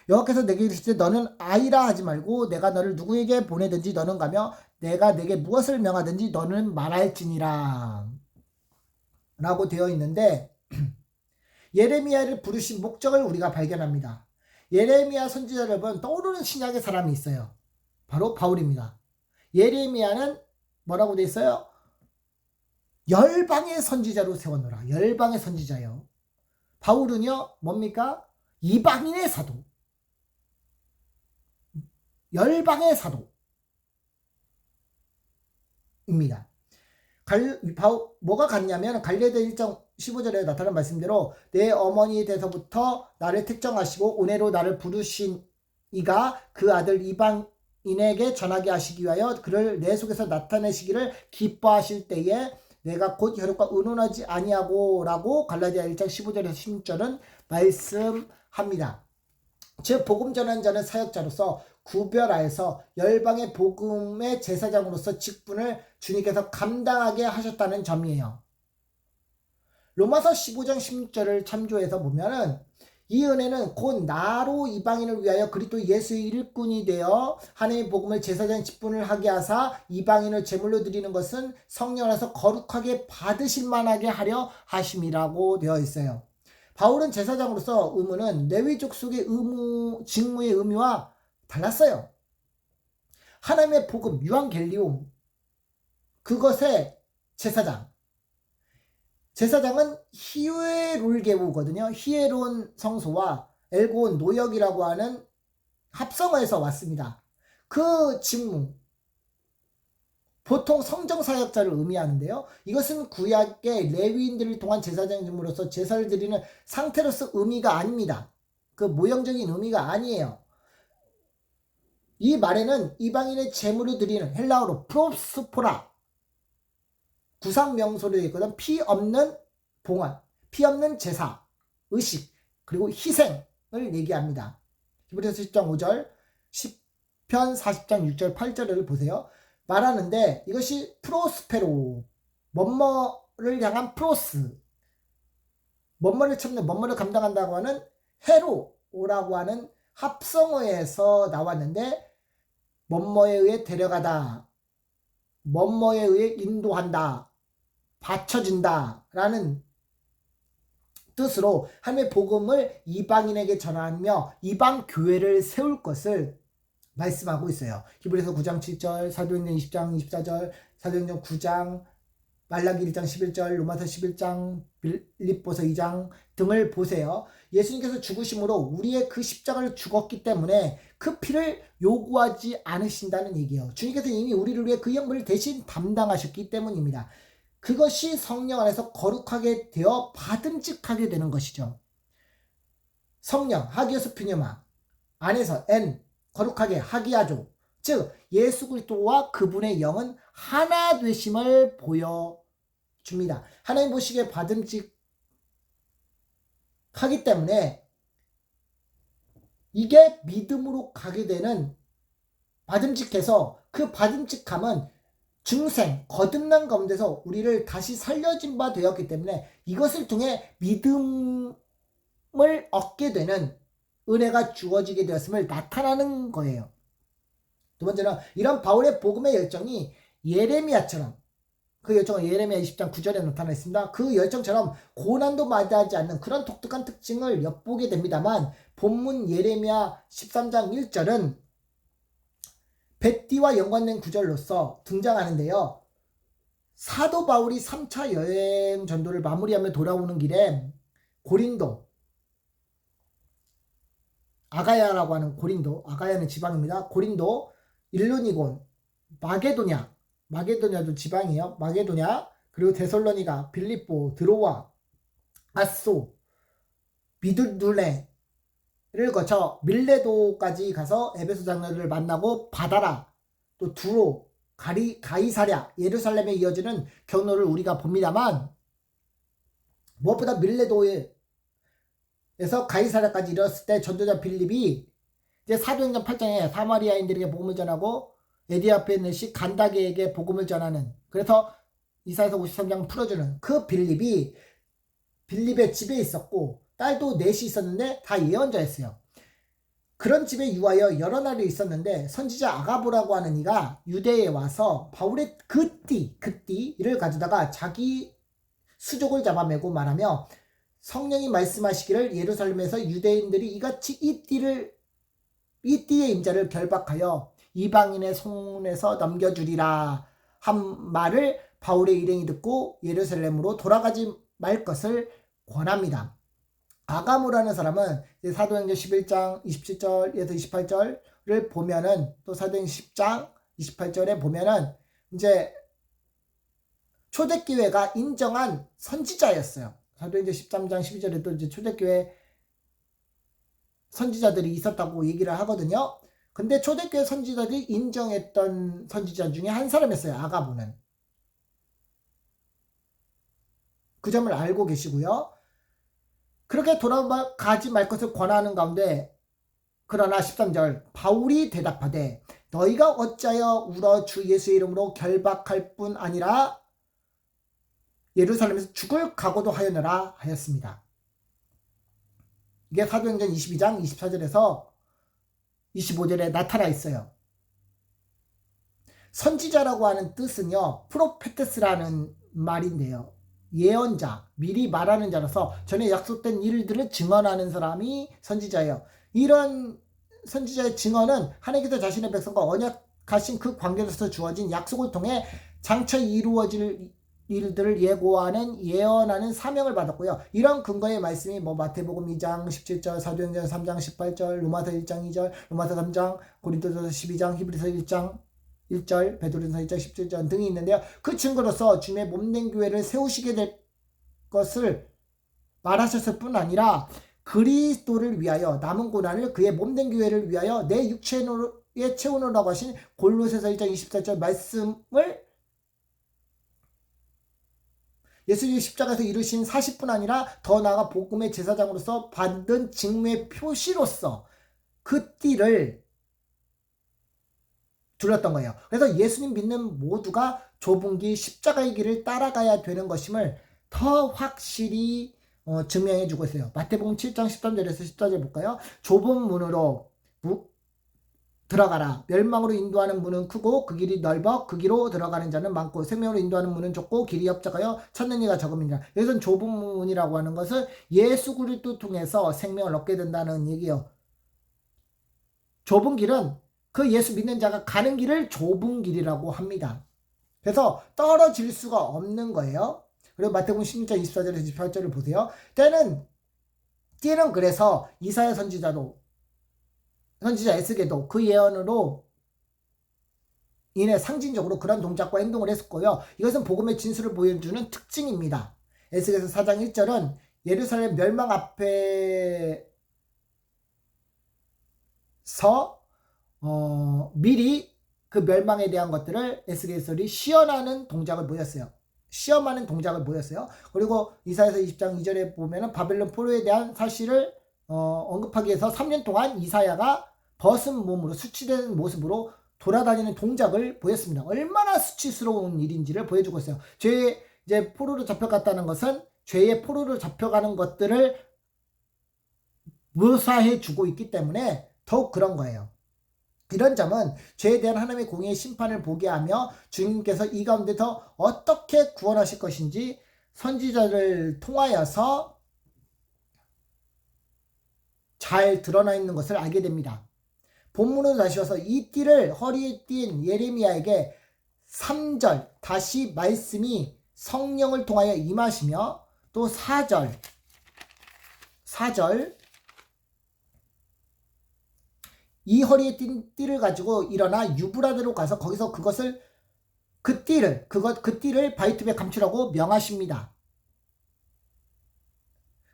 여호와께서 내게 이르시되 너는 아이라 하지 말고 내가 너를 누구에게 보내든지 너는 가며 내가 내게 무엇을 명하든지 너는 말할지니라 라고 되어 있는데 예레미야를 부르신 목적을 우리가 발견합니다. 예레미야 선지자 여러분 떠오르는 신약의 사람이 있어요. 바로 바울입니다. 예레미야는 뭐라고 되어 있어요? 열방의 선지자로 세워놓으라. 열방의 선지자요. 바울은요 뭡니까? 이방인의 사도. 열방의 사도입니다. 뭐가 같냐면 갈레데 1장 15절에 나타난 말씀대로 내 어머니 돼서부터 나를 택정하시고 은혜로 나를 부르신 이가 그 아들 이방인에게 전하게 하시기 위하여 그를 내 속에서 나타내시기를 기뻐하실 때에 내가 곧 혈육과 의논하지 아니하고 라고 갈라디아 1장 15절에서 16절은 말씀합니다. 즉 복음 전하는 자는 사역자로서 구별하여서 열방의 복음의 제사장으로서 직분을 주님께서 감당하게 하셨다는 점이에요. 로마서 15장 16절을 참조해서 보면은 이 은혜는 곧 나로 이방인을 위하여 그리스도 예수의 일꾼이 되어 하나님의 복음을 제사장 직분을 하게 하사 이방인을 제물로 드리는 것은 성령 안에서 거룩하게 받으실 만하게 하려 하심이라고 되어 있어요. 바울은 제사장으로서 의무는 레위 족속의 직무의 의미와 달랐어요. 하나님의 복음, 유앙겔리온, 그것의 제사장. 제사장은 히에롤게우거든요. 히에론 성소와 엘고온 노역이라고 하는 합성어에서 왔습니다. 그 직무, 보통 성정사역자를 의미하는데요. 이것은 구약의 레위인들을 통한 제사장으로서 제사를 드리는 상태로서 의미가 아닙니다. 그 모형적인 의미가 아니에요. 이 말에는 이방인의 제물을 드리는 헬라어로 프로스포라 구상명소로 되어 있거든. 피 없는 봉헌, 피 없는 제사, 의식, 그리고 희생을 얘기합니다. 히브리서 10장 5절, 10편 40장 6절 8절을 보세요. 말하는데 이것이 프로스페로, 뭐뭐를 향한 프로스, 뭐뭐를 참는, 뭐뭐를 감당한다고 하는 헤로라고 하는 합성어에서 나왔는데 뭐뭐에 의해 데려가다, 뭐뭐에 의해 인도한다, 받쳐진다 라는 뜻으로 하나님의 복음을 이방인에게 전하며 이방 교회를 세울 것을 말씀하고 있어요. 히브리서 9장 7절, 사도행전 20장 24절, 사도행전 9장, 말라기 1장 11절, 로마서 11장, 빌립보서 2장 등을 보세요. 예수님께서 죽으심으로 우리의 그 십자가를 죽었기 때문에 그 피를 요구하지 않으신다는 얘기예요. 주님께서 이미 우리를 위해 그 형벌을 대신 담당하셨기 때문입니다. 그것이 성령 안에서 거룩하게 되어 받음직하게 되는 것이죠. 성령, 하기오스 퓨뉴마 안에서 엔, 거룩하게 하기야조, 즉 예수 그리스도와 그분의 영은 하나 되심을 보여줍니다. 하나님 보시기에 받음직하기 때문에 이게 믿음으로 가게 되는, 받음직해서 그 받음직함은 중생, 거듭난 가운데서 우리를 다시 살려진 바 되었기 때문에 이것을 통해 믿음을 얻게 되는 은혜가 주어지게 되었음을 나타나는 거예요. 두 번째는 이런 바울의 복음의 열정이 예레미야처럼, 그 열정은 예레미야 20장 9절에 나타나 있습니다. 그 열정처럼 고난도 마다하지 않는 그런 독특한 특징을 엿보게 됩니다만 본문 예레미야 13장 1절은 벳디와 연관된 구절로서 등장하는데요. 사도 바울이 3차 여행 전도를 마무리하며 돌아오는 길에 고린도, 아가야라고 하는 고린도, 아가야는 지방입니다. 고린도, 일루니곤, 마게도냐도 지방이에요. 마게도냐, 그리고 데살로니가, 빌립보, 드로아, 아소, 미두둘레를 거쳐 밀레도까지 가서 에베소 장로를 만나고 바다라, 또 두로, 가이사랴, 예루살렘에 이어지는 경로를 우리가 봅니다만 무엇보다 밀레도에서 가이사랴까지 이르렀을 때 전도자 빌립이 이제 사도행전 8장에 사마리아인들에게 복음을 전하고 에디아페네시 간다게에게 복음을 전하는, 그래서 이사야서 53장 풀어주는 그 빌립의 집에 있었고 딸도 넷이 있었는데 다 예언자였어요. 그런 집에 유하여 여러 날이 있었는데 선지자 아가보라고 하는 이가 유대에 와서 바울의 그 띠를 가져다가 자기 수족을 잡아매고 말하며 성령이 말씀하시기를 예루살렘에서 유대인들이 이같이 이 띠의 임자를 결박하여 이방인의 손에서 넘겨주리라 한 말을 바울의 일행이 듣고 예루살렘으로 돌아가지 말 것을 권합니다. 아가모라는 사람은 사도행전 11장 27절에서 28절을 보면은, 또 사도행전 10장 28절에 보면은 이제 초대교회가 인정한 선지자였어요. 사도행전 13장 12절에 또 이제 초대교회 선지자들이 있었다고 얘기를 하거든요. 근데 초대교회 선지자들이 인정했던 선지자 중에 한 사람이었어요. 아가보는. 그 점을 알고 계시고요. 그렇게 돌아가지 말 것을 권하는 가운데, 그러나 13절 바울이 대답하되 너희가 어찌하여 울어 주 예수의 이름으로 결박할 뿐 아니라 예루살렘에서 죽을 각오도 하였느라 하였습니다. 이게 사도행전 22장 24절에서 25절에 나타나 있어요. 선지자라고 하는 뜻은요, 프로페테스라는 말인데요, 예언자, 미리 말하는 자로서 전에 약속된 일들을 증언하는 사람이 선지자예요. 이런 선지자의 증언은 하나님께서 자신의 백성과 언약하신 그 관계로서 주어진 약속을 통해 장차 이루어질 일들을 예언하는 사명을 받았고요. 이런 근거의 말씀이 마태복음 2장 17절, 사도행전 3장 18절, 로마서 1장 2절, 로마서 3장, 고린도전서 12장, 히브리서 1장 1절, 베드로전서 1장 17절 등이 있는데요. 그 증거로서 주님의 몸된 교회를 세우시게 될 것을 말하셨을 뿐 아니라 그리스도를 위하여 남은 고난을 그의 몸된 교회를 위하여 내 육체에 채우노라고 하신 골로새서 1장 24절 말씀을 예수님이 십자가에서 이루신 사실뿐 아니라 더 나아가 복음의 제사장으로서 받은 직무의 표시로서 그 띠를 둘렀던 거예요. 그래서 예수님 믿는 모두가 좁은 길 십자가의 길을 따라가야 되는 것임을 더 확실히 증명해 주고 있어요. 마태복음 7장 13절에서 14절 볼까요? 좁은 문으로 들어가라. 멸망으로 인도하는 문은 크고 그 길이 넓어 그 길로 들어가는 자는 많고 생명으로 인도하는 문은 좁고 길이 협착하여 찾는 이가 적음이니라. 여기서는 좁은 문이라고 하는 것은 예수 그리스도 통해서 생명을 얻게 된다는 얘기예요. 좁은 길은 그 예수 믿는 자가 가는 길을 좁은 길이라고 합니다. 그래서 떨어질 수가 없는 거예요. 그리고 마태복음 16장 24절에서 28절을 보세요. 때는 그래서 이사야 선지자 에스겔도 그 예언으로 인해 상징적으로 그런 동작과 행동을 했었고요. 이것은 복음의 진수를 보여주는 특징입니다. 에스겔서 4장 1절은 예루살렘 멸망 앞에서 미리 그 멸망에 대한 것들을 에스겔서리 시험하는 동작을 보였어요. 그리고 이사야서 20장 2절에 보면은 바벨론 포로에 대한 사실을 언급하기 위해서 3년 동안 이사야가 벗은 몸으로 수치된 모습으로 돌아다니는 동작을 보였습니다. 얼마나 수치스러운 일인지를 보여주고 있어요. 이제 포로로 잡혀갔다는 것은 죄의 포로로 잡혀가는 것들을 묘사해 주고 있기 때문에 더욱 그런 거예요. 이런 점은 죄에 대한 하나님의 공의의 심판을 보게 하며 주님께서 이 가운데서 어떻게 구원하실 것인지 선지자를 통하여서 잘 드러나 있는 것을 알게 됩니다. 본문으로 다시 와서 이 띠를 허리에 띈 예레미야에게 3절 다시 말씀이 성령을 통하여 임하시며 또 4절 이 허리에 띈 띠를 가지고 일어나 유브라데로 가서 거기서 그 띠를 바이투베에 감추라고 명하십니다.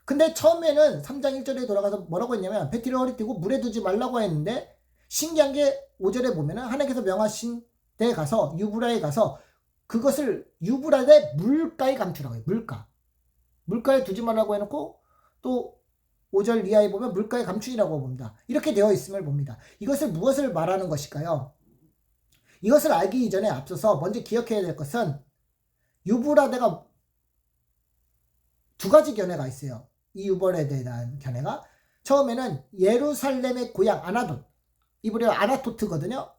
근데 처음에는 3장 1절에 돌아가서 뭐라고 했냐면 배티를 허리 띠고 물에 두지 말라고 했는데 신기한 게 5절에 보면은 하나님께서 명하신 데 가서 유브라에 가서 그것을 유브라데 물가에 감추라고 해요. 물가에 두지 말라고 해놓고 또 5절 이하에 보면 물가에 감추이라고 봅니다. 이렇게 되어 있음을 봅니다. 이것을 무엇을 말하는 것일까요? 이것을 알기 이전에 앞서서 먼저 기억해야 될 것은 유브라데가 두 가지 견해가 있어요. 이 유브라데에 대한 견해가 처음에는 예루살렘의 고향 아나돗, 이브리어 아나토트거든요.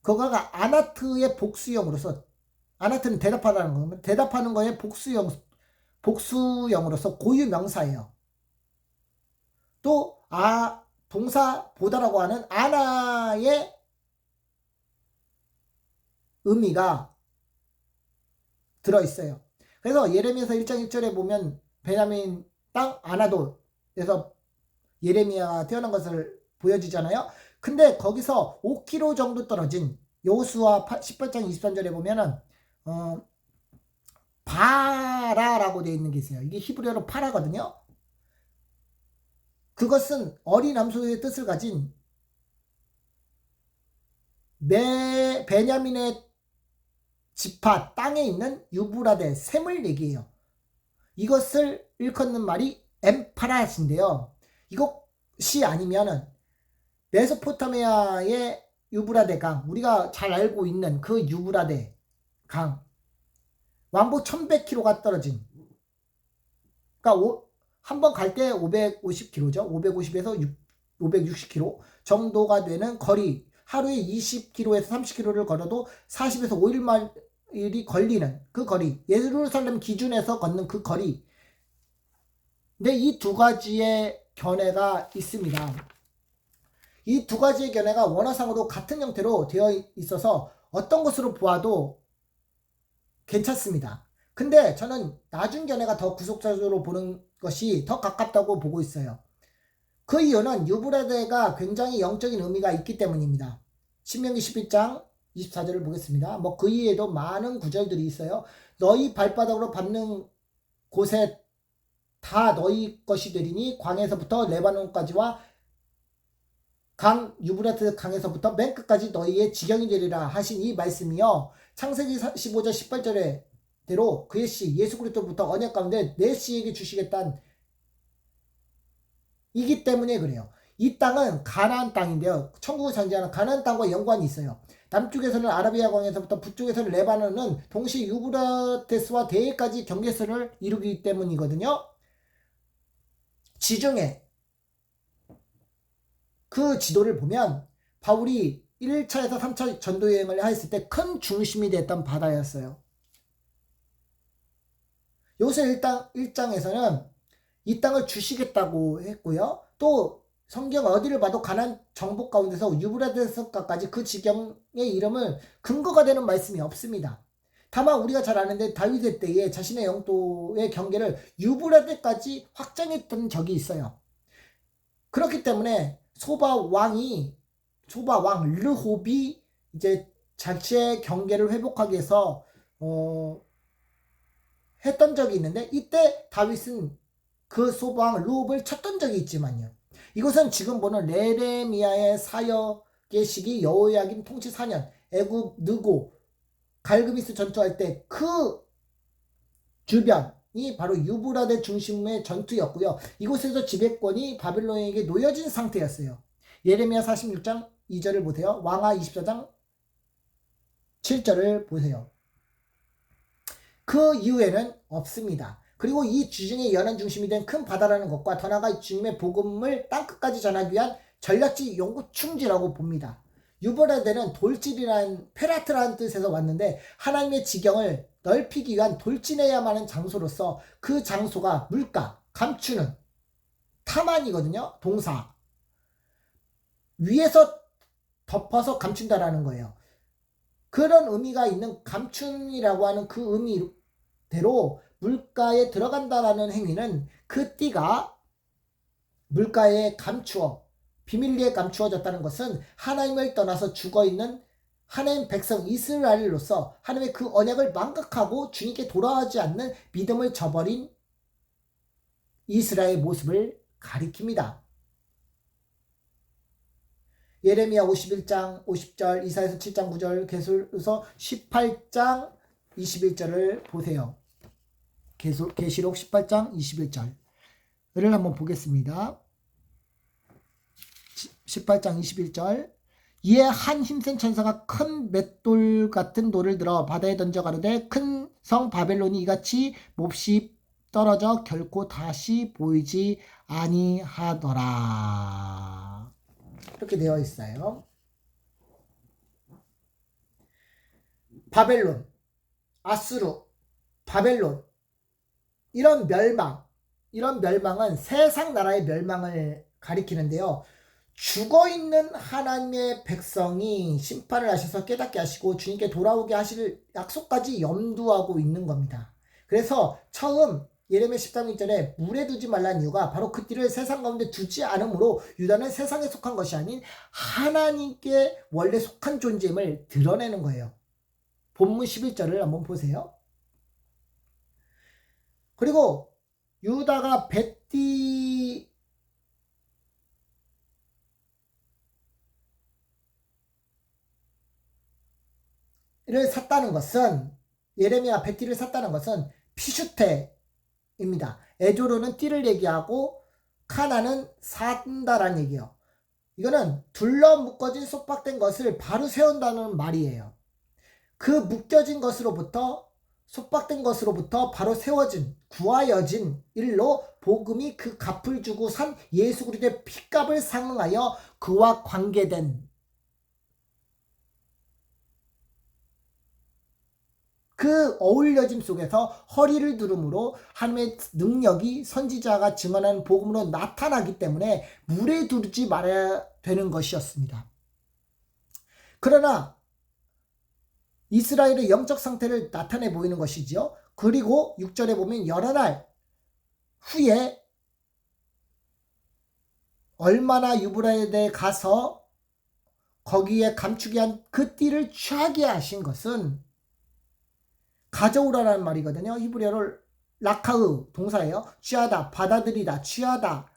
그거가 아나트의 복수형으로서, 아나트는 대답하라는 거면 대답하는 거에 복수형으로서 고유 명사예요. 또 동사 보다라고 하는 아나의 의미가 들어있어요. 그래서 예레미야서 1장 1절에 보면 베냐민 땅 아나돗에서 예레미야가 태어난 것을 보여주잖아요. 근데 거기서 5km 정도 떨어진 여호수아 18장 23절에 보면은 바라라고 되어 있는 게 있어요. 이게 히브리어로 파라거든요. 그것은 어린 암소의 뜻을 가진 베냐민의 지파 땅에 있는 유브라데 샘을 얘기해요. 이것을 일컫는 말이 엠파라신데요. 이것이 아니면은 메소포타미아의 유브라데 강, 우리가 잘 알고 있는 그 유브라데 강, 왕복 1100km가 떨어진, 그러니까 한 번 갈 때 550km죠. 550에서 560km 정도가 되는 거리, 하루에 20km에서 30km를 걸어도 40에서 5일이 걸리는 그 거리, 예루살렘 기준에서 걷는 그 거리. 근데 이 두 가지의 견해가 있습니다. 이 두 가지의 견해가 원어상으로 같은 형태로 되어 있어서 어떤 것으로 보아도 괜찮습니다. 근데 저는 나중 견해가 더 구속적으로 보는 것이 더 가깝다고 보고 있어요. 그 이유는 유브라데가 굉장히 영적인 의미가 있기 때문입니다. 신명기 11장 24절을 보겠습니다. 뭐 그 이외에도 많은 구절들이 있어요. 너희 발바닥으로 밟는 곳에 다 너희 것이 되리니 광에서부터 레바논까지와 강 유브라트 강에서부터 맨 끝까지 너희의 지경이 되리라 하신 이 말씀이요. 창세기 15절 18절에 대로 그의 씨 예수 그리스도부터 언약 가운데 내 씨에게 주시겠다는 이기 때문에 그래요. 이 땅은 가나안 땅인데요. 천국을 상징하는 가나안 땅과 연관이 있어요. 남쪽에서는 아라비아 광에서부터 북쪽에서는 레바논은 동시에 유브라테스와 대해까지 경계선을 이루기 때문이거든요. 지중해 그 지도를 보면 바울이 1차에서 3차 전도 여행을 했을 때 큰 중심이 됐던 바다였어요. 요새 1장에서는 이 땅을 주시겠다고 했고요. 또 성경 어디를 봐도 가나안 정복 가운데서 유브라데스까지 그 지경의 이름을 근거가 되는 말씀이 없습니다. 다만 우리가 잘 아는데 다윗의 때에 자신의 영토의 경계를 유브라데까지 확장했던 적이 있어요. 그렇기 때문에 소바 왕 르홉이 이제 자신의 경계를 회복하기 위해서 했던 적이 있는데 이때 다윗은 그 소바 왕 르홉을 쳤던 적이 있지만요. 이것은 지금 보는 레레미야의 사역의 시기 여호야김 통치 4년 애굽 느고 갈그미스 전투할 때 그 주변이 바로 유브라데 중심의 전투였고요. 이곳에서 지배권이 바벨론에게 놓여진 상태였어요. 예레미야 46장 2절을 보세요. 왕하 24장 7절을 보세요. 그 이후에는 없습니다. 그리고 이 주중의 연안 중심이 된 큰 바다라는 것과 더 나아가 주님의 복음을 땅끝까지 전하기 위한 전략지 연구충지라고 봅니다. 유브라데는 돌질이란 페라트라는 뜻에서 왔는데 하나님의 지경을 넓히기 위한 돌진해야만 하는 장소로서 그 장소가 물가, 감추는 타만이거든요. 동사. 위에서 덮어서 감춘다라는 거예요. 그런 의미가 있는 감춘이라고 하는 그 의미대로 물가에 들어간다라는 행위는 그 띠가 물가에 비밀리에 감추어졌다는 것은 하나님을 떠나서 죽어있는 하나님 백성 이스라엘로서 하나님의 그 언약을 망각하고 주님께 돌아오지 않는 믿음을 저버린 이스라엘의 모습을 가리킵니다. 예레미야 51장 50절, 이사야서 7장 9절, 계시록 18장 21절을 보세요. 계시록 18장 21절을 한번 보겠습니다. 18장 21절 이에 한 힘센 천사가 큰 맷돌 같은 돌을 들어 바다에 던져 가로되 큰 성 바벨론이 이같이 몹시 떨어져 결코 다시 보이지 아니하더라. 이렇게 되어 있어요. 바벨론, 아수르, 바벨론 이런 멸망은 세상 나라의 멸망을 가리키는데요. 죽어있는 하나님의 백성이 심판을 하셔서 깨닫게 하시고 주님께 돌아오게 하실 약속까지 염두하고 있는 겁니다. 그래서 처음 예레미야 13장 1절에 물에 두지 말라는 이유가 바로 그 띠를 세상 가운데 두지 않으므로 유다는 세상에 속한 것이 아닌 하나님께 원래 속한 존재임을 드러내는 거예요. 본문 11절을 한번 보세요. 그리고 유다가 벳띠를 샀다는 것은 예레미야 벳띠를 샀다는 것은 피슈테입니다. 에조로는 띠를 얘기하고 카나는 산다라는 얘기예요. 이거는 둘러 묶어진 속박된 것을 바로 세운다는 말이에요. 그 묶여진 것으로부터 속박된 것으로부터 바로 세워진 구하여진 일로 복음이 그 값을 주고 산 예수 그리스도의 피값을 상응하여 그와 관계된 그 어울려짐 속에서 허리를 두름으로 하나님의 능력이 선지자가 증언하는 복음으로 나타나기 때문에 물에 두르지 말아야 되는 것이었습니다. 그러나 이스라엘의 영적 상태를 나타내 보이는 것이지요. 그리고 6절에 보면 여러 날 후에 얼마나 유브라데에 가서 거기에 감추게 한 그 띠를 취하게 하신 것은 가져오라는 말이거든요. 히브리어로 라카흐 동사예요. 취하다, 받아들이다, 취하다,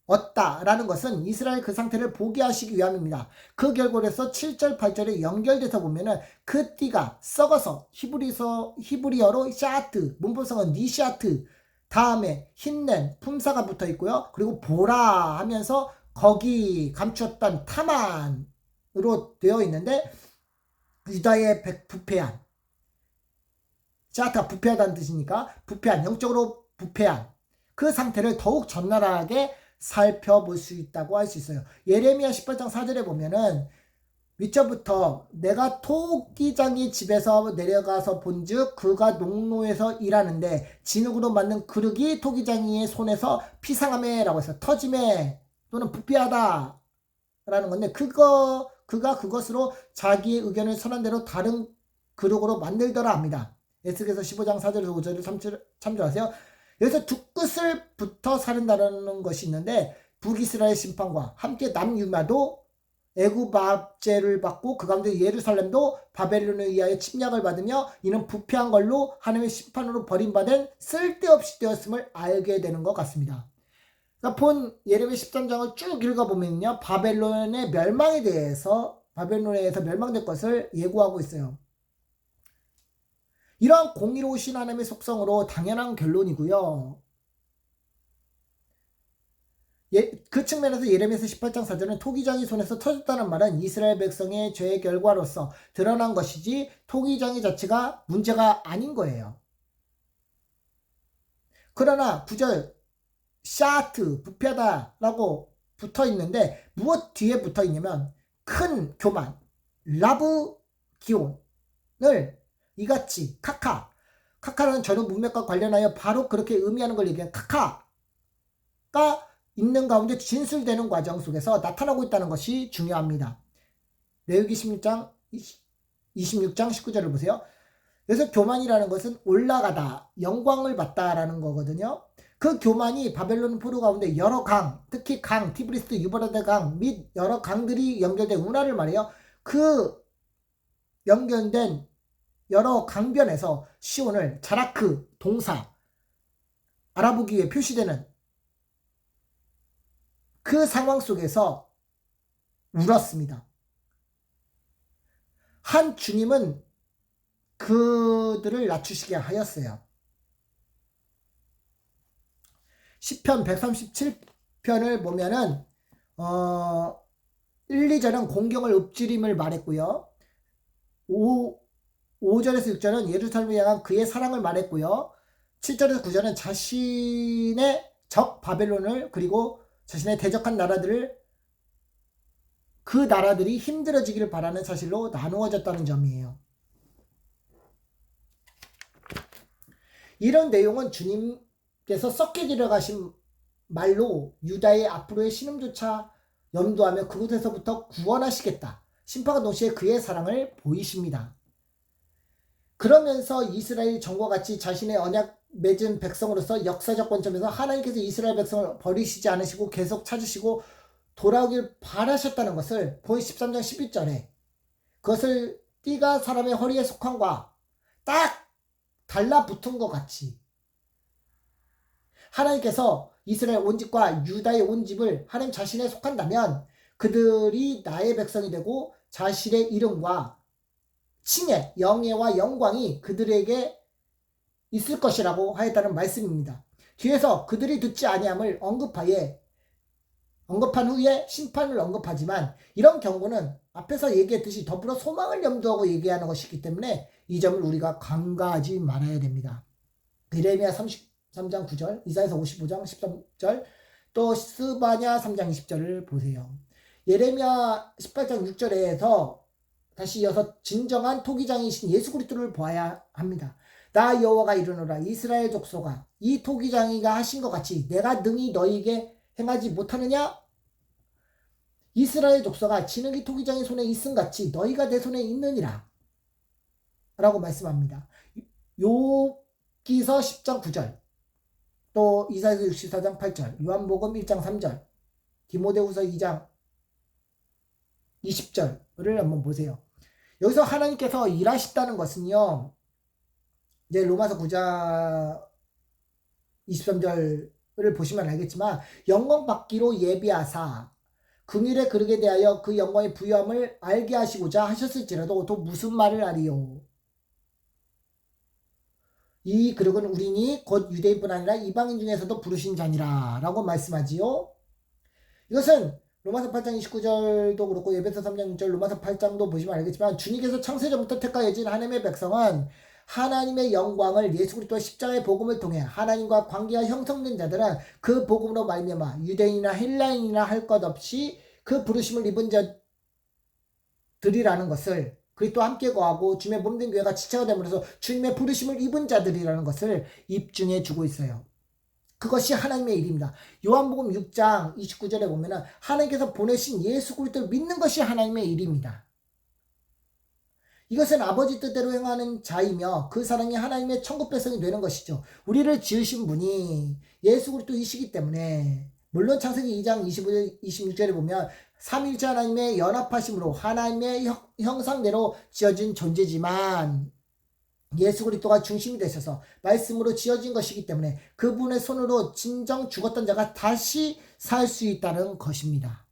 얻다 라는 것은 이스라엘 그 상태를 보게 하시기 위함입니다. 그 결과로서 7절 8절에 연결돼서 보면은 그 띠가 썩어서 히브리어로 샤트, 문법성은 니샤트, 다음에 흰낸 품사가 붙어 있고요. 그리고 보라 하면서 거기 감추었던 타만으로 되어 있는데 유다의 부패한, 샤트가 부패하다는 뜻이니까 부패한, 영적으로 부패한 그 상태를 더욱 적나라하게 살펴볼 수 있다고 할 수 있어요. 예레미야 18장 4절에 보면은 윗절부터 내가 토기장이 집에서 내려가서 본즉 그가 농로에서 일하는데 진흙으로 만든 그릇이 토기장이의 손에서 피상함에 라고 해서 터짐에 또는 부패하다 라는 건데 그가 그것으로 자기의 의견을 선한 대로 다른 그릇으로 만들더라 합니다. 에스겔서 15장 4절에서 5절을 참조하세요. 여기서 두 끝을 붙어 사른다는 것이 있는데 북이스라엘 심판과 함께 남유다도 애굽 압제를 받고 그 가운데 예루살렘도 바벨론에 의하여 침략을 받으며 이는 부패한 걸로 하나님의 심판으로 버림받은 쓸데없이 되었음을 알게 되는 것 같습니다. 그러니까 본 예레미야 13장을 쭉 읽어보면요, 바벨론의 멸망에 대해서 바벨론에서 멸망될 것을 예고하고 있어요. 이러한 공의로우신 하나님의 속성으로 당연한 결론이고요. 그 측면에서 예레미야서 18장 4절은 토기장이 손에서 터졌다는 말은 이스라엘 백성의 죄의 결과로서 드러난 것이지 토기장이 자체가 문제가 아닌 거예요. 그러나 9절 샤트 부패하다라고 붙어 있는데 무엇 뒤에 붙어 있냐면 큰 교만 라브 기온을 이같이 카카라는 전후 문맥과 관련하여 바로 그렇게 의미하는 걸 얘기한 카카가 있는 가운데 진술되는 과정 속에서 나타나고 있다는 것이 중요합니다. 레위기 16장 19절을 보세요. 그래서 교만이라는 것은 올라가다, 영광을 받다라는 거거든요. 그 교만이 바벨론 포로 가운데 여러 강, 특히 강, 티브리스, 유브라데 강 및 여러 강들이 연결된 운하를 말해요. 그 연결된 여러 강변에서 시온을 자라크 동사 알아보기에 표시되는 그 상황 속에서 울었습니다. 한 주님은 그들을 낮추시게 하였어요. 시편 137편을 보면은 1, 2절은 공경을 읊조림을 말했고요. 5절에서 6절은 예루살렘에 향한 그의 사랑을 말했고요. 7절에서 9절은 자신의 적 바벨론을 그리고 자신의 대적한 나라들을 그 나라들이 힘들어지기를 바라는 사실로 나누어졌다는 점이에요. 이런 내용은 주님께서 썩게 들어가신 말로 유다의 앞으로의 신음조차 염두하며 그곳에서부터 구원하시겠다. 심판과 동시에 그의 사랑을 보이십니다. 그러면서 이스라엘 정과 같이 자신의 언약 맺은 백성으로서 역사적 관점에서 하나님께서 이스라엘 백성을 버리시지 않으시고 계속 찾으시고 돌아오길 바라셨다는 것을 본 13장 11절에 그것을 띠가 사람의 허리에 속함과 딱 달라붙은 것 같이 하나님께서 이스라엘 온 집과 유다의 온 집을 하나님 자신에 속한다면 그들이 나의 백성이 되고 자신의 이름과 칭의 영예와 영광이 그들에게 있을 것이라고 하였다는 말씀입니다. 뒤에서 그들이 듣지 아니함을 언급한 후에 심판을 언급하지만 이런 경고는 앞에서 얘기했듯이 더불어 소망을 염두하고 얘기하는 것이기 때문에 이 점을 우리가 간과하지 말아야 됩니다. 예레미야 33장 9절, 이사야서 55장 13절, 또 스바냐 3장 20절을 보세요. 예레미야 18장 6절에서 다시 이어서 진정한 토기장이신 예수 그리스도를 보아야 합니다. 나 여호와가 이르노라 이스라엘 족속아 이 토기장이가 하신 것 같이 내가 능히 너희에게 행하지 못하느냐? 이스라엘 족속아 진흙이 토기장의 손에 있음 같이 너희가 내 손에 있느니라 라고 말씀합니다. 욥기서 10장 9절, 또 이사야서 64장 8절, 요한복음 1장 3절, 디모데후서 2장 20절을 한번 보세요. 여기서 하나님께서 일하신다는 것은요, 이제 로마서 9장 23절을 보시면 알겠지만, 영광 받기로 예비하사 긍휼에 그르게 대하여 그 영광의 부요함을 알게 하시고자 하셨을지라도 또 무슨 말을 하리요. 이 그릇은 우리니 곧 유대인뿐 아니라 이방인 중에서도 부르신 자니라 라고 말씀하지요. 이것은 로마서 8장 29절도 그렇고 에베소 3장 6절 로마서 8장도 보시면 알겠지만, 주님께서 창세전부터 택하여진 하나님의 백성은 하나님의 영광을 예수 그리스도의 십자가의 복음을 통해 하나님과 관계가 형성된 자들은 그 복음으로 말미암아 유대인이나 헬라인이나 할 것 없이 그 부르심을 입은 자들이라는 것을, 그리스도와 함께 거하고 주님의 몸된 교회가 지체가 됨으로써 주님의 부르심을 입은 자들이라는 것을 입증해 주고 있어요. 그것이 하나님의 일입니다. 요한복음 6장 29절에 보면은 하나님께서 보내신 예수 그리스도를 믿는 것이 하나님의 일입니다. 이것은 아버지 뜻대로 행하는 자이며 그 사랑이 하나님의 천국 백성이 되는 것이죠. 우리를 지으신 분이 예수 그리스도이시기 때문에, 물론 창세기 2장 25절 26절에 보면 삼위일체 하나님의 연합하심으로 하나님의 형상대로 지어진 존재지만 예수 그리스도가 중심이 되셔서 말씀으로 지어진 것이기 때문에 그분의 손으로 진정 죽었던 자가 다시 살 수 있다는 것입니다.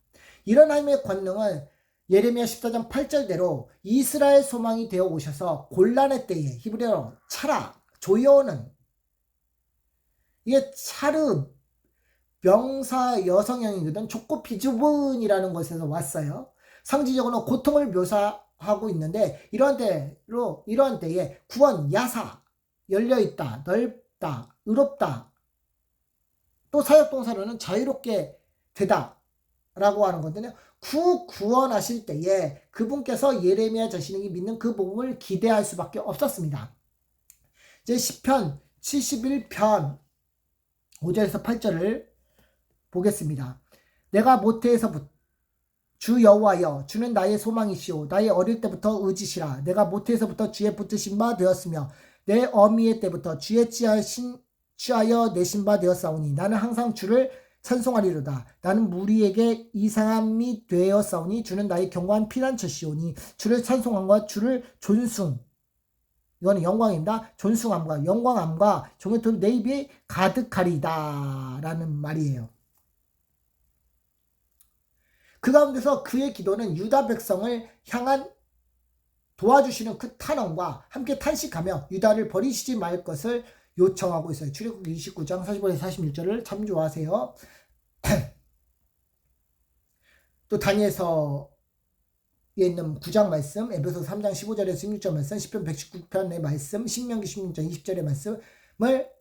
이런 하나님의 권능을 예레미야 14장 8절대로 이스라엘 소망이 되어 오셔서 곤란의 때에, 히브리어로 차라, 조여오는, 이게 차르 명사 여성형이거든. 좁고 비좁은이라는 것에서 왔어요. 상징적으로 고통을 묘사하고 있는데, 이러한 때에 구원, 야사, 열려있다, 넓다, 의롭다, 또 사역동사로는 자유롭게 되다 라고 하는 거거든요. 구원하실 때에 그분께서 예레미야 자신이 믿는 그 복음을 기대할 수밖에 없었습니다. 이제 시편 71편 5절에서 8절을 보겠습니다. 내가 모태에서부터 주 여호와여, 주는 나의 소망이시오. 나의 어릴 때부터 의지시라. 내가 모태에서부터 주의 붙드신 바 되었으며 내 어미의 때부터 주의 취하여 내신 바 되었사오니 나는 항상 주를 찬송하리로다. 나는 무리에게 이상함이 되었사오니 주는 나의 견고한 피난처시오니 주를 찬송함과 주를 존숭, 이거는 영광입니다. 존숭함과 영광함과 종교토록 내 입에 가득하리다 라는 말이에요. 그 가운데서 그의 기도는 유다 백성을 향한 도와주시는 그 탄원과 함께 탄식하며 유다를 버리시지 말 것을 요청하고 있어요. 출애굽기 29장 45에서 46절을 참조하세요. 또 다니엘서에 있는 9장 말씀, 에베소 3장 15절에서 16절 말씀, 시편 119편의 말씀, 신명기 16장 20절의 말씀을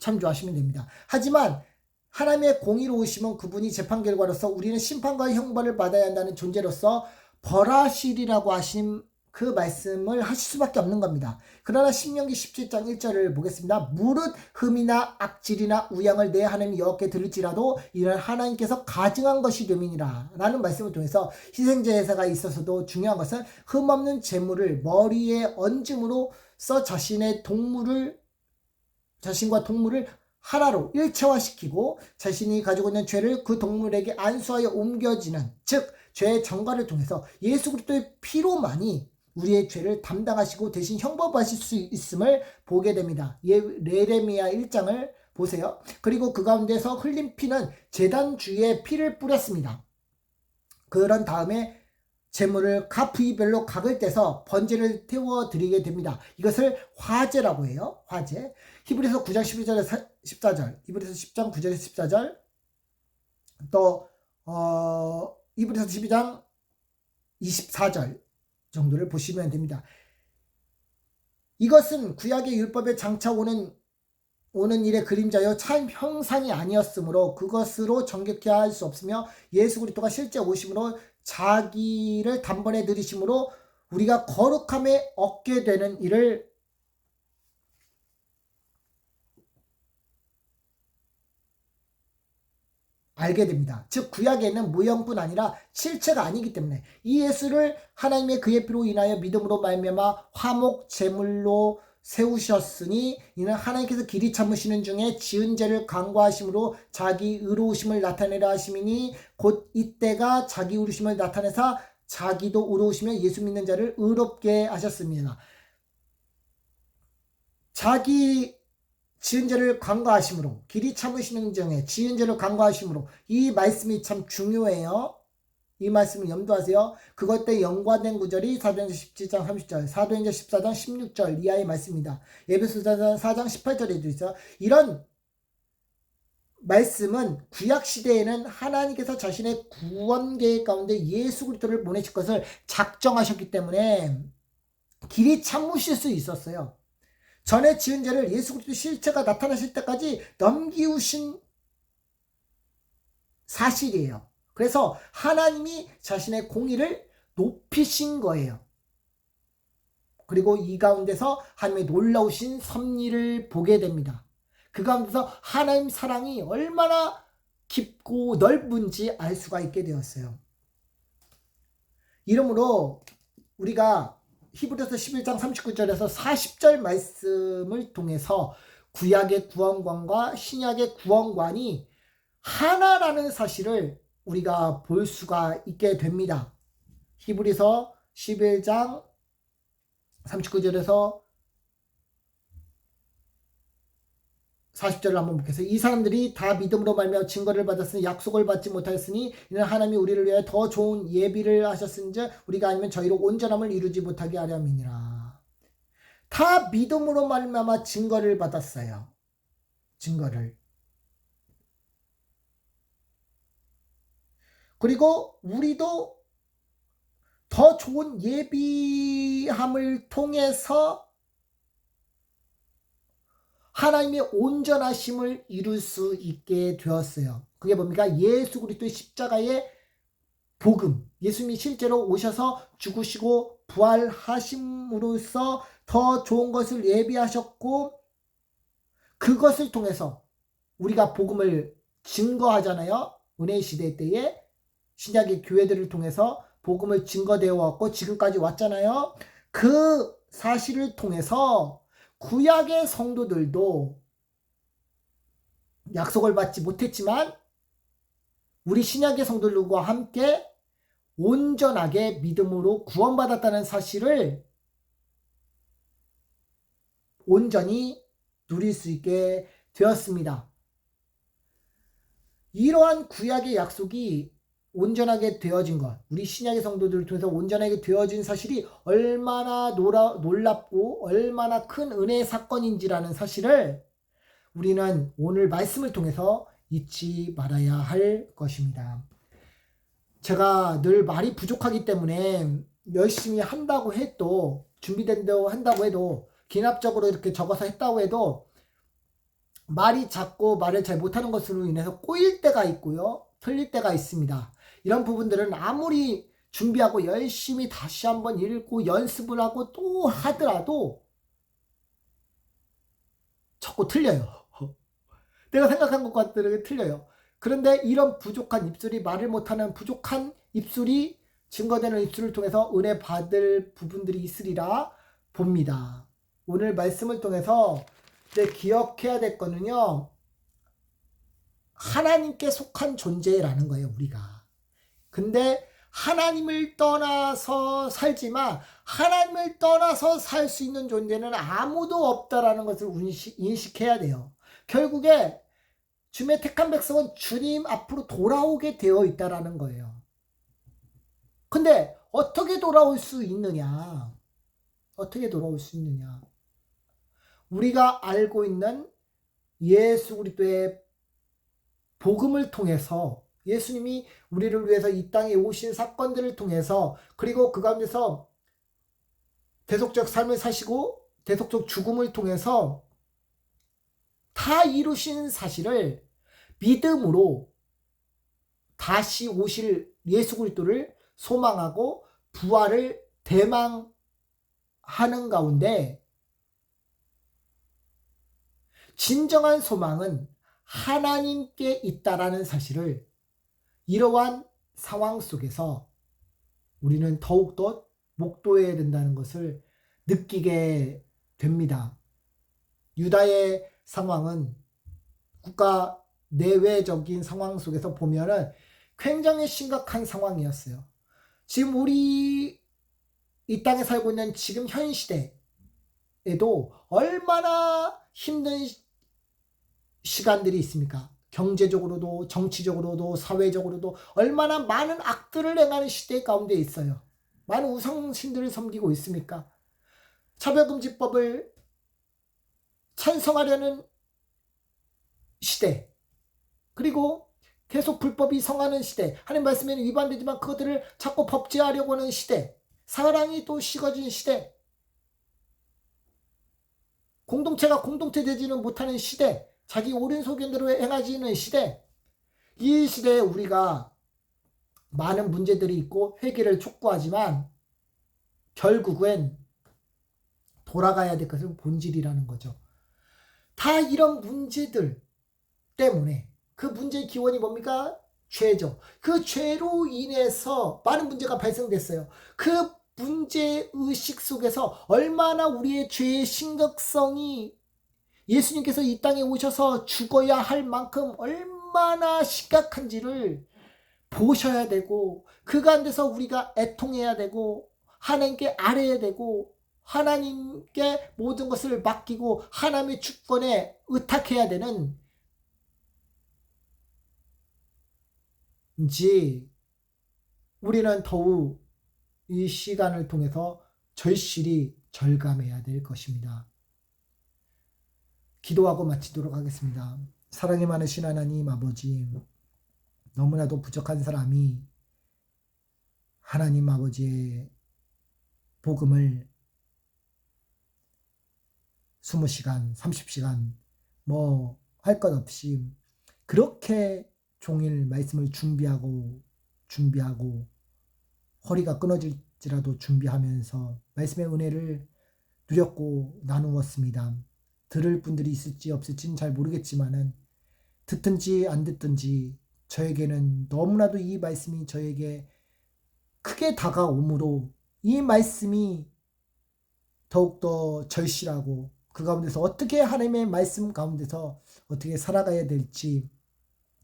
참조하시면 됩니다. 하지만 하나님의 공의로우심은 그분이 재판 결과로서 우리는 심판과 형벌을 받아야 한다는 존재로서 벌하시리라고 하신 그 말씀을 하실 수밖에 없는 겁니다. 그러나 신명기 17장 1절을 보겠습니다. 무릇 흠이나 악질이나 우양을 내 하나님 여호와께 들을지라도 이는 하나님께서 가증한 것이 됨이니라 라는 말씀을 통해서 희생제사가 있어서도 중요한 것은 흠없는 제물을 머리에 얹음으로써 자신과 동물을 하나로 일체화시키고 자신이 가지고 있는 죄를 그 동물에게 안수하여 옮겨지는, 즉 죄의 전가를 통해서 예수 그리스도의 피로만이 우리의 죄를 담당하시고 대신 형벌하실 수 있음을 보게 됩니다. 예레미야 1장을 보세요. 그리고 그 가운데서 흘린 피는 제단 주위에 피를 뿌렸습니다. 그런 다음에 제물을 각 부위별로 각을 떼서 번제를 태워드리게 됩니다. 이것을 화제라고 해요. 화제. 히브리서 9장 12절에서 14절, 히브리서 10장 9절에서 14절, 또 히브리서 12장 24절 정도를 보시면 됩니다. 이것은 구약의 율법에 장차 오는 일의 그림자여 참 형상이 아니었으므로 그것으로 정결케 할 수 없으며 예수 그리스도가 실제 오심으로 자기를 단번에 들이심으로 우리가 거룩함에 얻게 되는 일을 알게 됩니다. 즉 구약에는 모형뿐 아니라 실체가 아니기 때문에 이 예수를 하나님의 그의 피로 인하여 믿음으로 말미암아 화목 제물로 세우셨으니 이는 하나님께서 길이 참으시는 중에 지은 죄를 간과하심으로 자기 의로우심을 나타내려 하심이니 곧 이때가 자기 의로우심을 나타내사 자기도 의로우시며 예수 믿는 자를 의롭게 하셨습니다. 자기 지은 죄를 간과하심으로, 길이 참으시는 중에 지은 죄를 간과하심으로, 이 말씀이 참 중요해요. 이 말씀을 염두하세요. 그것 때 연관된 구절이 사도행전 17장 30절, 사도행전 14장 16절 이하의 말씀입니다. 에베소서 4장 18절에도 있어요. 이런 말씀은 구약시대에는 하나님께서 자신의 구원 계획 가운데 예수 그리스도를 보내실 것을 작정하셨기 때문에 길이 참으실 수 있었어요. 전에 지은 죄를 예수 그리스도 실체가 나타나실 때까지 넘기우신 사실이에요. 그래서 하나님이 자신의 공의를 높이신 거예요. 그리고 이 가운데서 하나님의 놀라우신 섭리를 보게 됩니다. 그 가운데서 하나님 사랑이 얼마나 깊고 넓은지 알 수가 있게 되었어요. 이러므로 우리가 히브리서 11장 39절에서 40절 말씀을 통해서 구약의 구원관과 신약의 구원관이 하나라는 사실을 우리가 볼 수가 있게 됩니다. 히브리서 11장 39절에서 40절을 한번 보겠습니다. 이 사람들이 다 믿음으로 말미암아 증거를 받았으니 약속을 받지 못하였으니 이는 하나님이 우리를 위하여 더 좋은 예비를 하셨은즉 우리가 아니면 저희로 온전함을 이루지 못하게 하려 함이니라. 다 믿음으로 말미암아 증거를 받았어요. 증거를. 그리고 우리도 더 좋은 예비함을 통해서 하나님의 온전하심을 이룰 수 있게 되었어요. 그게 뭡니까? 예수 그리스도의 십자가의 복음. 예수님이 실제로 오셔서 죽으시고 부활하심으로써 더 좋은 것을 예비하셨고 그것을 통해서 우리가 복음을 증거하잖아요. 은혜의 시대 때에 신약의 교회들을 통해서 복음을 증거되어 왔고 지금까지 왔잖아요. 그 사실을 통해서 구약의 성도들도 약속을 받지 못했지만 우리 신약의 성도들과 함께 온전하게 믿음으로 구원받았다는 사실을 온전히 누릴 수 있게 되었습니다. 이러한 구약의 약속이 온전하게 되어진 것, 우리 신약의 성도들을 통해서 온전하게 되어진 사실이 얼마나 놀랍고 얼마나 큰 은혜의 사건인지라는 사실을 우리는 오늘 말씀을 통해서 잊지 말아야 할 것입니다. 제가 늘 말이 부족하기 때문에 열심히 한다고 해도 준비된다고 한다고 해도 기납적으로 이렇게 적어서 했다고 해도 말이 작고 말을 잘 못하는 것으로 인해서 꼬일 때가 있고요. 틀릴 때가 있습니다. 이런 부분들은 아무리 준비하고 열심히 다시 한번 읽고 연습을 하고 또 하더라도 자꾸 틀려요. 내가 생각한 것과 틀려요. 그런데 이런 부족한 입술이 말을 못하는 부족한 입술이 증거되는 입술을 통해서 은혜 받을 부분들이 있으리라 봅니다. 오늘 말씀을 통해서 이제 기억해야 될 거는요. 하나님께 속한 존재라는 거예요. 우리가. 근데 하나님을 떠나서 살지만 하나님을 떠나서 살 수 있는 존재는 아무도 없다라는 것을 인식해야 돼요. 결국에 주님의 택한 백성은 주님 앞으로 돌아오게 되어 있다라는 거예요. 근데 어떻게 돌아올 수 있느냐? 어떻게 돌아올 수 있느냐? 우리가 알고 있는 예수 그리스도의 복음을 통해서 예수님이 우리를 위해서 이 땅에 오신 사건들을 통해서 그리고 그 가운데서 대속적 삶을 사시고 대속적 죽음을 통해서 다 이루신 사실을 믿음으로 다시 오실 예수 그리스도를 소망하고 부활을 대망하는 가운데 진정한 소망은 하나님께 있다라는 사실을 이러한 상황 속에서 우리는 더욱더 목도해야 된다는 것을 느끼게 됩니다. 유다의 상황은 국가 내외적인 상황 속에서 보면은 굉장히 심각한 상황이었어요. 지금 우리 이 땅에 살고 있는 지금 현 시대에도 얼마나 힘든 시간들이 있습니까? 경제적으로도 정치적으로도 사회적으로도 얼마나 많은 악들을 행하는 시대 가운데 있어요. 많은 우상신들을 섬기고 있습니까? 차별금지법을 찬성하려는 시대, 그리고 계속 불법이 성하는 시대, 하나님 말씀에는 위반되지만 그것들을 자꾸 법제하려고 하는 시대, 사랑이 또 식어진 시대, 공동체가 공동체 되지는 못하는 시대, 자기 옳은 소견대로 행하지는 시대, 이 시대에 우리가 많은 문제들이 있고 회개를 촉구하지만 결국엔 돌아가야 될 것은 본질이라는 거죠. 다 이런 문제들 때문에, 그 문제의 기원이 뭡니까? 죄죠. 그 죄로 인해서 많은 문제가 발생됐어요. 그 문제의식 속에서 얼마나 우리의 죄의 심각성이, 예수님께서 이 땅에 오셔서 죽어야 할 만큼 얼마나 심각한지를 보셔야 되고, 그 가운데서 우리가 애통해야 되고, 하나님께 아뢰야 되고, 하나님께 모든 것을 맡기고 하나님의 주권에 의탁해야 되는 지, 우리는 더욱 이 시간을 통해서 절실히 절감해야 될 것입니다. 기도하고 마치도록 하겠습니다. 사랑이 많으신 하나님 아버지, 너무나도 부족한 사람이 하나님 아버지의 복음을 20시간, 30시간 뭐 할 것 없이 그렇게 종일 말씀을 준비하고 허리가 끊어질지라도 준비하면서 말씀의 은혜를 누렸고 나누었습니다. 들을 분들이 있을지 없을지는 잘 모르겠지만은 듣든지 안 듣든지 저에게는 너무나도 이 말씀이 저에게 크게 다가오므로 이 말씀이 더욱더 절실하고 그 가운데서 어떻게 하나님의 말씀 가운데서 어떻게 살아가야 될지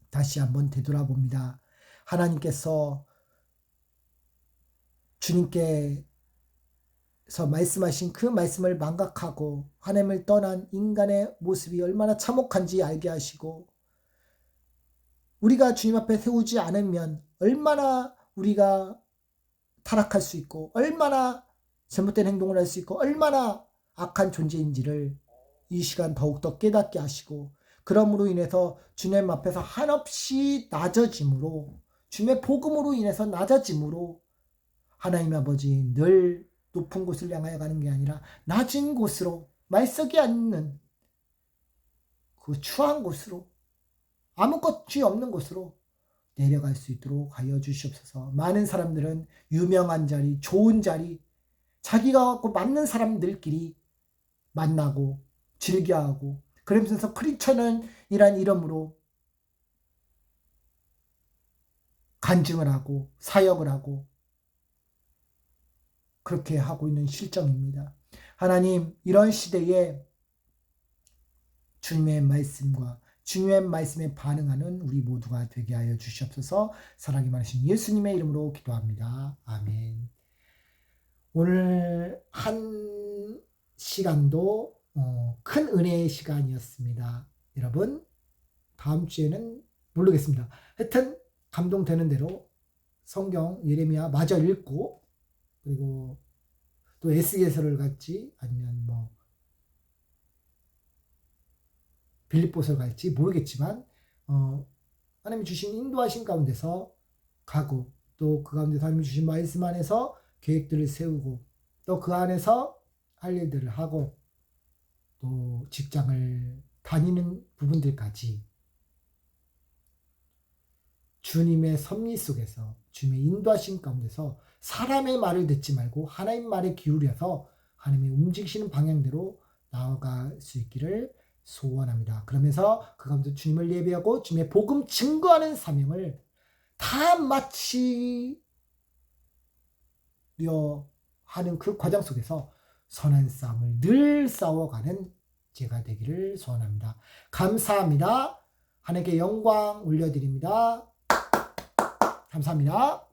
다시 한번 되돌아봅니다. 하나님께서 주님께서 말씀하신 그 말씀을 망각하고 하나님을 떠난 인간의 모습이 얼마나 참혹한지 알게 하시고, 우리가 주님 앞에 세우지 않으면 얼마나 우리가 타락할 수 있고 얼마나 잘못된 행동을 할 수 있고 얼마나 악한 존재인지를 이 시간 더욱더 깨닫게 하시고, 그러므로 인해서 주님 앞에서 한없이 낮아짐으로, 주님의 복음으로 인해서 낮아짐으로 하나님 아버지 늘 높은 곳을 향하여 가는 게 아니라 낮은 곳으로, 말석이 않는 그 추한 곳으로, 아무것이 없는 곳으로 내려갈 수 있도록 하여 주시옵소서. 많은 사람들은 유명한 자리, 좋은 자리, 자기가 맞는 사람들끼리 만나고 즐겨하고, 그러면서 크리스천이란 이름으로 간증을 하고 사역을 하고 그렇게 하고 있는 실정입니다. 하나님, 이런 시대에 주님의 말씀과 주님의 말씀에 반응하는 우리 모두가 되게 하여 주시옵소서. 사랑이 많으신 예수님의 이름으로 기도합니다. 아멘. 오늘 한 시간도 큰 은혜의 시간이었습니다. 여러분, 다음 주에는 모르겠습니다. 하여튼 감동되는 대로 성경 예레미야 마저 읽고, 그리고 또 에스겔서를 갈지 아니면 뭐 빌립보서를 갈지 모르겠지만 하나님이 주신 인도하신 가운데서 가고, 또 그 가운데서 하나님이 주신 말씀 안에서 계획들을 세우고, 또 그 안에서 할 일들을 하고, 또 직장을 다니는 부분들까지 주님의 섭리 속에서, 주님의 인도하신 가운데서 사람의 말을 듣지 말고 하나님 말에 기울여서 하나님이 움직이시는 방향대로 나아갈 수 있기를 소원합니다. 그러면서 그 가운데 주님을 예배하고 주님의 복음 증거하는 사명을 다 마치려 하는 그 과정 속에서 선한 싸움을 늘 싸워가는 제가 되기를 소원합니다. 감사합니다. 하나님께 영광 올려드립니다. 감사합니다.